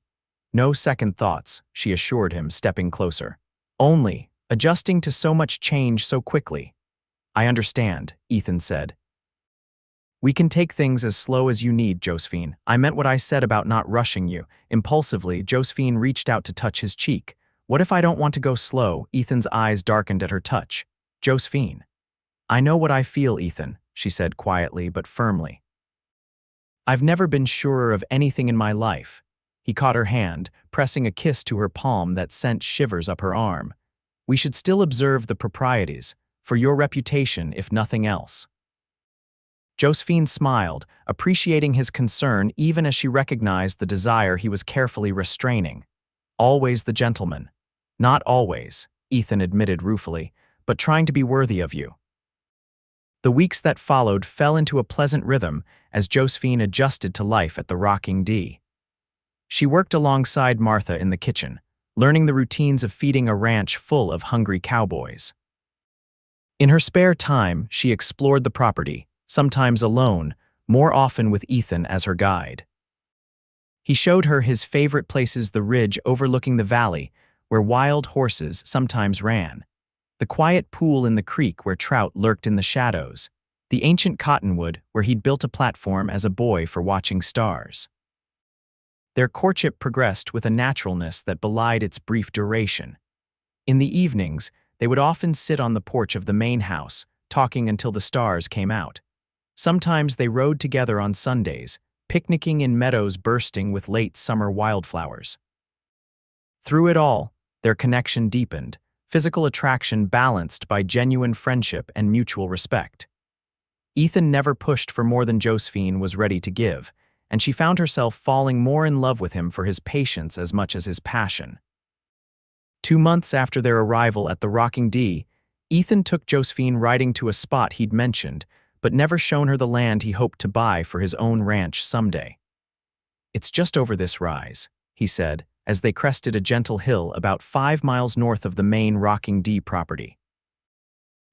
No second thoughts, she assured him, stepping closer. Only, adjusting to so much change so quickly. I understand, Ethan said. We can take things as slow as you need, Josephine. I meant what I said about not rushing you. Impulsively, Josephine reached out to touch his cheek. What if I don't want to go slow? Ethan's eyes darkened at her touch. Josephine. I know what I feel, Ethan, she said quietly but firmly. I've never been surer of anything in my life. He caught her hand, pressing a kiss to her palm that sent shivers up her arm. We should still observe the proprieties, for your reputation if nothing else. Josephine smiled, appreciating his concern even as she recognized the desire he was carefully restraining. Always the gentleman. Not always, Ethan admitted ruefully, but trying to be worthy of you. The weeks that followed fell into a pleasant rhythm as Josephine adjusted to life at the Rocking D. She worked alongside Martha in the kitchen, learning the routines of feeding a ranch full of hungry cowboys. In her spare time, she explored the property, sometimes alone, more often with Ethan as her guide. He showed her his favorite places: the ridge overlooking the valley, where wild horses sometimes ran, the quiet pool in the creek where trout lurked in the shadows, the ancient cottonwood where he'd built a platform as a boy for watching stars. Their courtship progressed with a naturalness that belied its brief duration. In the evenings, they would often sit on the porch of the main house, talking until the stars came out. Sometimes they rode together on Sundays, picnicking in meadows bursting with late summer wildflowers. Through it all, their connection deepened, physical attraction balanced by genuine friendship and mutual respect. Ethan never pushed for more than Josephine was ready to give, and she found herself falling more in love with him for his patience as much as his passion. 2 months after their arrival at the Rocking D, Ethan took Josephine riding to a spot he'd mentioned, but never shown her the land he hoped to buy for his own ranch someday. It's just over this rise, he said, as they crested a gentle hill about 5 miles north of the main Rocking D property.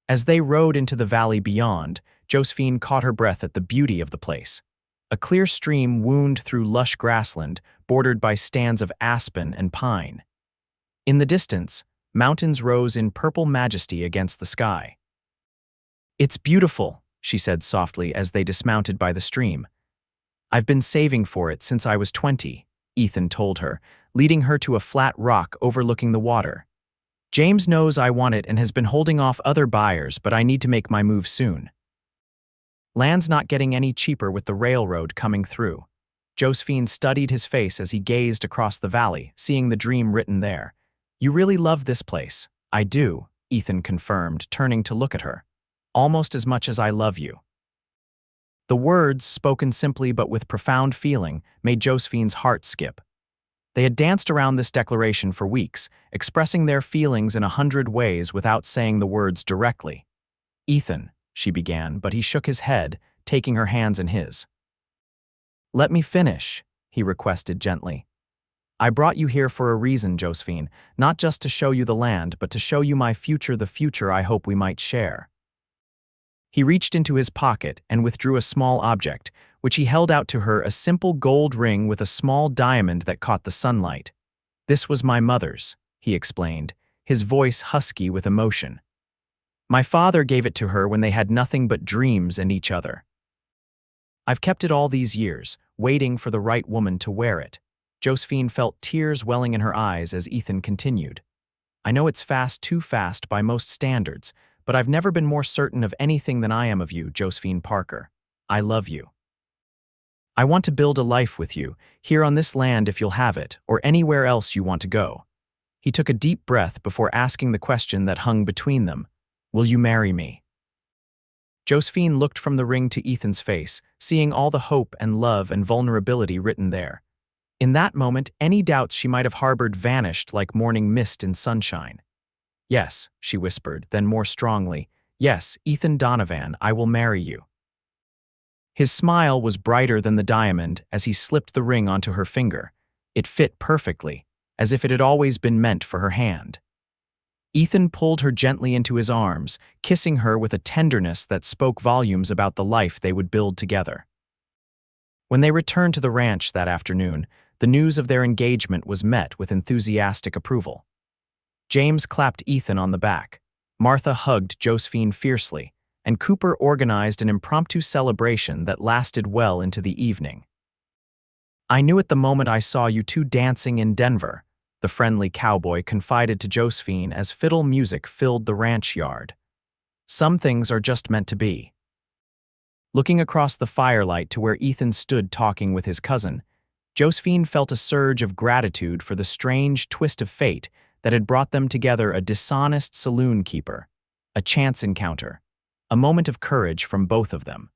As they rode into the valley beyond, Josephine caught her breath at the beauty of the place. A clear stream wound through lush grassland, bordered by stands of aspen and pine. In the distance, mountains rose in purple majesty against the sky. It's beautiful, she said softly as they dismounted by the stream. I've been saving for it since I was 20, Ethan told her, leading her to a flat rock overlooking the water. James knows I want it and has been holding off other buyers, but I need to make my move soon. Land's not getting any cheaper with the railroad coming through. Josephine studied his face as he gazed across the valley, seeing the dream written there. You really love this place. I do, Ethan confirmed, turning to look at her. Almost as much as I love you. The words, spoken simply but with profound feeling, made Josephine's heart skip. They had danced around this declaration for weeks, expressing their feelings in 100 ways without saying the words directly. Ethan, she began, but he shook his head, taking her hands in his. Let me finish, he requested gently. I brought you here for a reason, Josephine, not just to show you the land, but to show you my future, the future I hope we might share. He reached into his pocket and withdrew a small object, which he held out to her, a simple gold ring with a small diamond that caught the sunlight. This was my mother's, he explained, his voice husky with emotion. My father gave it to her when they had nothing but dreams and each other. I've kept it all these years, waiting for the right woman to wear it. Josephine felt tears welling in her eyes as Ethan continued. I know it's fast, too fast by most standards, but I've never been more certain of anything than I am of you, Josephine Parker. I love you. I want to build a life with you, here on this land if you'll have it, or anywhere else you want to go. He took a deep breath before asking the question that hung between them. Will you marry me? Josephine looked from the ring to Ethan's face, seeing all the hope and love and vulnerability written there. In that moment, any doubts she might have harbored vanished like morning mist in sunshine. Yes, she whispered, then more strongly, yes, Ethan Donovan, I will marry you. His smile was brighter than the diamond as he slipped the ring onto her finger. It fit perfectly, as if it had always been meant for her hand. Ethan pulled her gently into his arms, kissing her with a tenderness that spoke volumes about the life they would build together. When they returned to the ranch that afternoon, The news of their engagement was met with enthusiastic approval. James clapped Ethan on the back. Martha hugged Josephine fiercely, and Cooper organized an impromptu celebration that lasted well into the evening. "I knew at the moment I saw you two dancing in Denver," the friendly cowboy confided to Josephine as fiddle music filled the ranch yard. "Some things are just meant to be." Looking across the firelight to where Ethan stood talking with his cousin, Josephine felt a surge of gratitude for the strange twist of fate that had brought them together: a dishonest saloon keeper, a chance encounter, a moment of courage from both of them.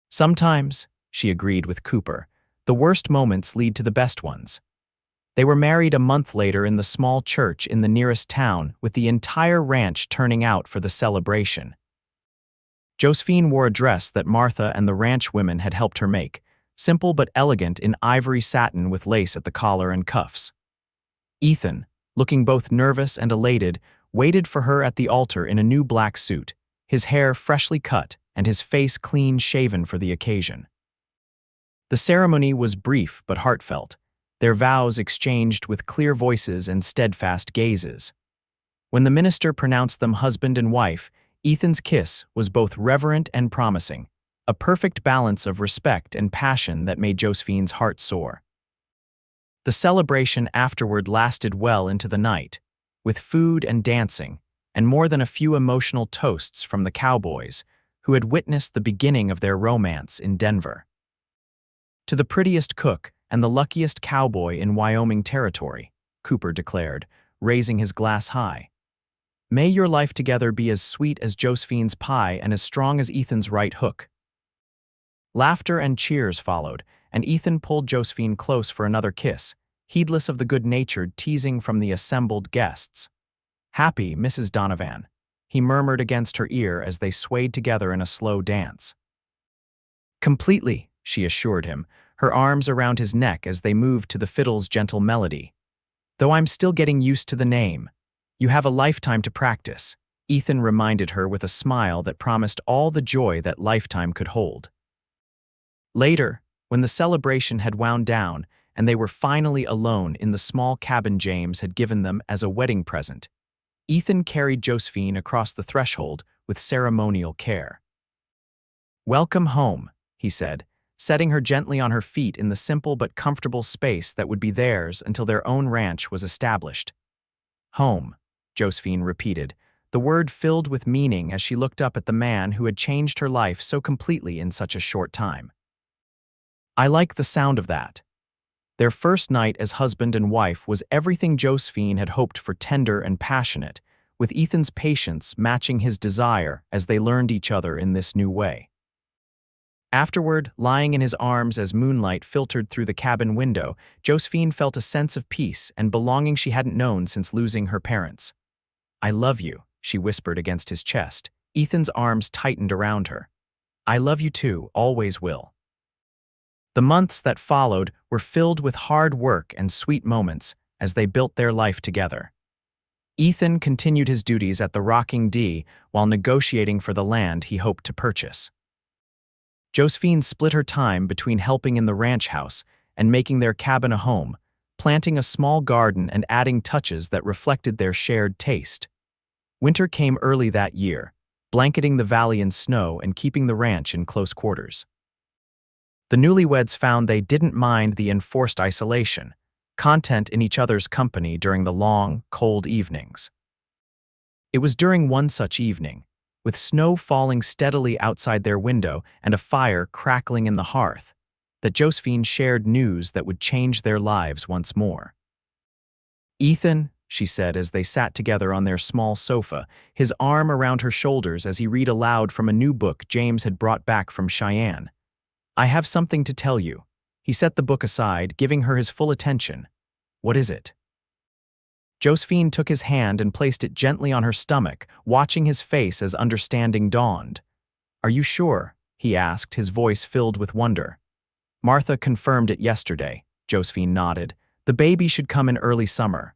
"Sometimes," she agreed with Cooper, "the worst moments lead to the best ones." They were married a month later in the small church in the nearest town, with the entire ranch turning out for the celebration. Josephine wore a dress that Martha and the ranch women had helped her make, simple but elegant in ivory satin with lace at the collar and cuffs. Ethan, looking both nervous and elated, waited for her at the altar in a new black suit, his hair freshly cut and his face clean-shaven for the occasion. The ceremony was brief but heartfelt, their vows exchanged with clear voices and steadfast gazes. When the minister pronounced them husband and wife, Ethan's kiss was both reverent and promising, a perfect balance of respect and passion that made Josephine's heart soar. The celebration afterward lasted well into the night, with food and dancing, and more than a few emotional toasts from the Cowboys, who had witnessed the beginning of their romance in Denver. "To the prettiest cook and the luckiest cowboy in Wyoming territory," Cooper declared, raising his glass high. "May your life together be as sweet as Josephine's pie and as strong as Ethan's right hook." Laughter and cheers followed, and Ethan pulled Josephine close for another kiss, heedless of the good-natured teasing from the assembled guests. "Happy, Mrs. Donovan," he murmured against her ear as they swayed together in a slow dance. "Completely," she assured him, her arms around his neck as they moved to the fiddle's gentle melody. "Though I'm still getting used to the name. You have a lifetime to practice," Ethan reminded her with a smile that promised all the joy that lifetime could hold. Later, when the celebration had wound down and they were finally alone in the small cabin James had given them as a wedding present, Ethan carried Josephine across the threshold with ceremonial care. "Welcome home," he said, setting her gently on her feet in the simple but comfortable space that would be theirs until their own ranch was established. "Home," Josephine repeated, the word filled with meaning as she looked up at the man who had changed her life so completely in such a short time. "I like the sound of that." Their first night as husband and wife was everything Josephine had hoped for: tender and passionate, with Ethan's patience matching his desire as they learned each other in this new way. Afterward, lying in his arms as moonlight filtered through the cabin window, Josephine felt a sense of peace and belonging she hadn't known since losing her parents. "I love you," she whispered against his chest. Ethan's arms tightened around her. "I love you too, always will." The months that followed were filled with hard work and sweet moments as they built their life together. Ethan continued his duties at the Rocking D while negotiating for the land he hoped to purchase. Josephine split her time between helping in the ranch house and making their cabin a home, planting a small garden and adding touches that reflected their shared taste. Winter came early that year, blanketing the valley in snow and keeping the ranch in close quarters. The newlyweds found they didn't mind the enforced isolation, content in each other's company during the long, cold evenings. It was during one such evening, with snow falling steadily outside their window and a fire crackling in the hearth, that Josephine shared news that would change their lives once more. "Ethan," she said as they sat together on their small sofa, his arm around her shoulders as he read aloud from a new book James had brought back from Cheyenne. "I have something to tell you." He set the book aside, giving her his full attention. "What is it?" Josephine took his hand and placed it gently on her stomach, watching his face as understanding dawned. "Are you sure?" he asked, his voice filled with wonder. "Martha confirmed it yesterday," Josephine nodded. "The baby should come in early summer."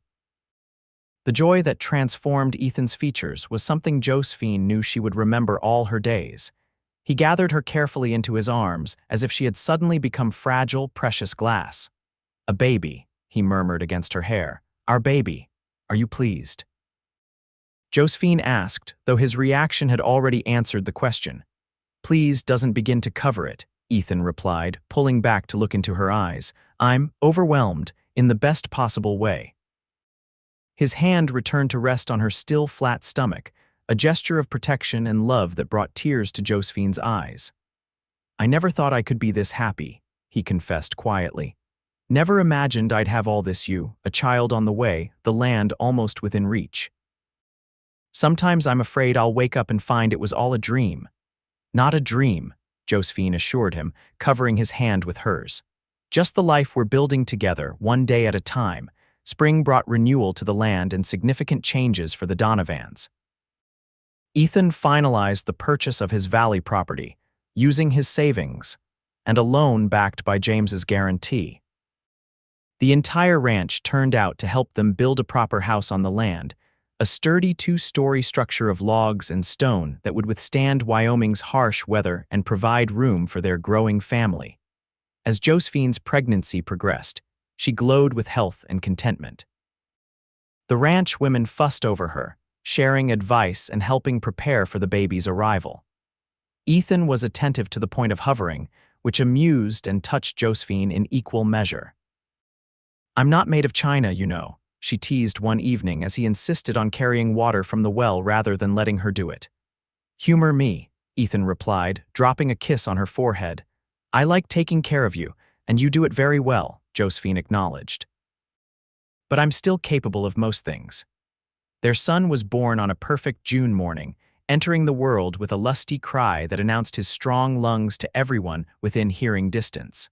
The joy that transformed Ethan's features was something Josephine knew she would remember all her days. He gathered her carefully into his arms as if she had suddenly become fragile, precious glass. A baby, he murmured against her hair. Our baby. Are you pleased? Josephine asked, though his reaction had already answered the question. Please doesn't begin to cover it, Ethan replied, pulling back to look into her eyes. I'm overwhelmed, in the best possible way. His hand returned to rest on her still flat stomach, a gesture of protection and love that brought tears to Josephine's eyes. I never thought I could be this happy, he confessed quietly. Never imagined I'd have all this you, a child on the way, the land almost within reach. Sometimes I'm afraid I'll wake up and find it was all a dream. Not a dream, Josephine assured him, covering his hand with hers. Just the life we're building together, one day at a time. Spring brought renewal to the land and significant changes for the Donovans. Ethan finalized the purchase of his valley property, using his savings, and a loan backed by James's guarantee. The entire ranch turned out to help them build a proper house on the land, a sturdy 2-story structure of logs and stone that would withstand Wyoming's harsh weather and provide room for their growing family. As Josephine's pregnancy progressed, she glowed with health and contentment. The ranch women fussed over her, sharing advice and helping prepare for the baby's arrival. Ethan was attentive to the point of hovering, which amused and touched Josephine in equal measure. I'm not made of china, you know, she teased one evening as he insisted on carrying water from the well rather than letting her do it. Humor me, Ethan replied, dropping a kiss on her forehead. I like taking care of you, and you do it very well, Josephine acknowledged. But I'm still capable of most things. Their son was born on a perfect June morning, entering the world with a lusty cry that announced his strong lungs to everyone within hearing distance.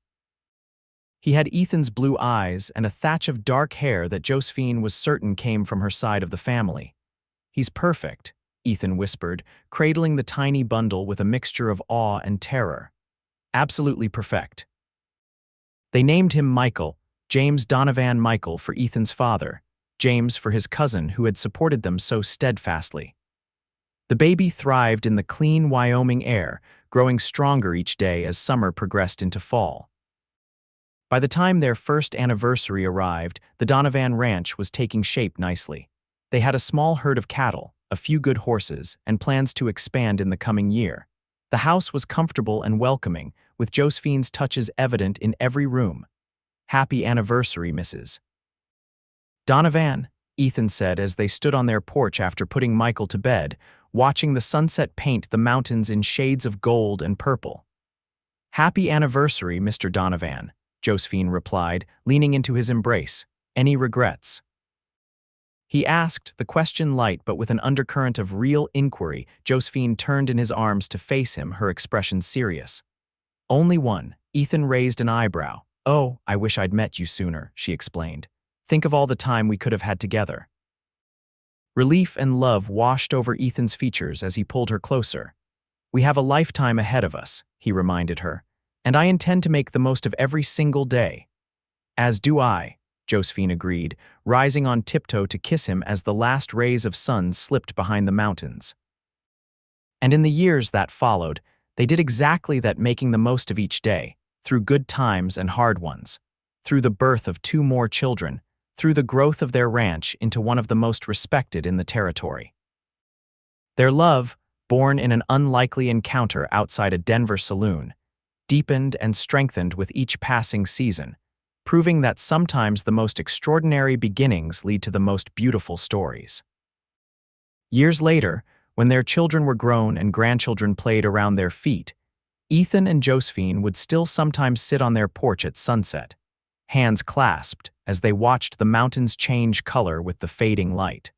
He had Ethan's blue eyes and a thatch of dark hair that Josephine was certain came from her side of the family. He's perfect, Ethan whispered, cradling the tiny bundle with a mixture of awe and terror. Absolutely perfect. They named him Michael, James Donovan Michael for Ethan's father, James for his cousin who had supported them so steadfastly. The baby thrived in the clean Wyoming air, growing stronger each day as summer progressed into fall. By the time their first anniversary arrived, the Donovan ranch was taking shape nicely. They had a small herd of cattle, a few good horses, and plans to expand in the coming year. The house was comfortable and welcoming, with Josephine's touches evident in every room. Happy anniversary, Mrs. Donovan, Ethan said as they stood on their porch after putting Michael to bed, watching the sunset paint the mountains in shades of gold and purple. Happy anniversary, Mr. Donovan, Josephine replied, leaning into his embrace. Any regrets? He asked, the question light but with an undercurrent of real inquiry. Josephine turned in his arms to face him, her expression serious. Only one. Ethan raised an eyebrow. Oh, I wish I'd met you sooner, she explained. Think of all the time we could have had together. Relief and love washed over Ethan's features as he pulled her closer. We have a lifetime ahead of us, he reminded her, and I intend to make the most of every single day. As do I, Josephine agreed, rising on tiptoe to kiss him as the last rays of sun slipped behind the mountains. And in the years that followed, they did exactly that, making the most of each day, through good times and hard ones, through the birth of 2 more children, through the growth of their ranch into one of the most respected in the territory. Their love, born in an unlikely encounter outside a Denver saloon, deepened and strengthened with each passing season, proving that sometimes the most extraordinary beginnings lead to the most beautiful stories. Years later, when their children were grown and grandchildren played around their feet, Ethan and Josephine would still sometimes sit on their porch at sunset, hands clasped as they watched the mountains change color with the fading light.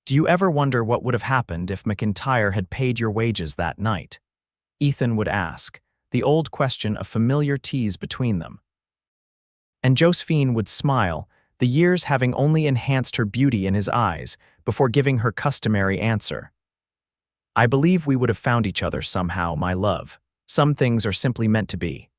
Do you ever wonder what would have happened if McIntyre had paid your wages that night? Ethan would ask, the old question a familiar tease between them. And Josephine would smile, the years having only enhanced her beauty in his eyes, before giving her customary answer. I believe we would have found each other somehow, my love. Some things are simply meant to be.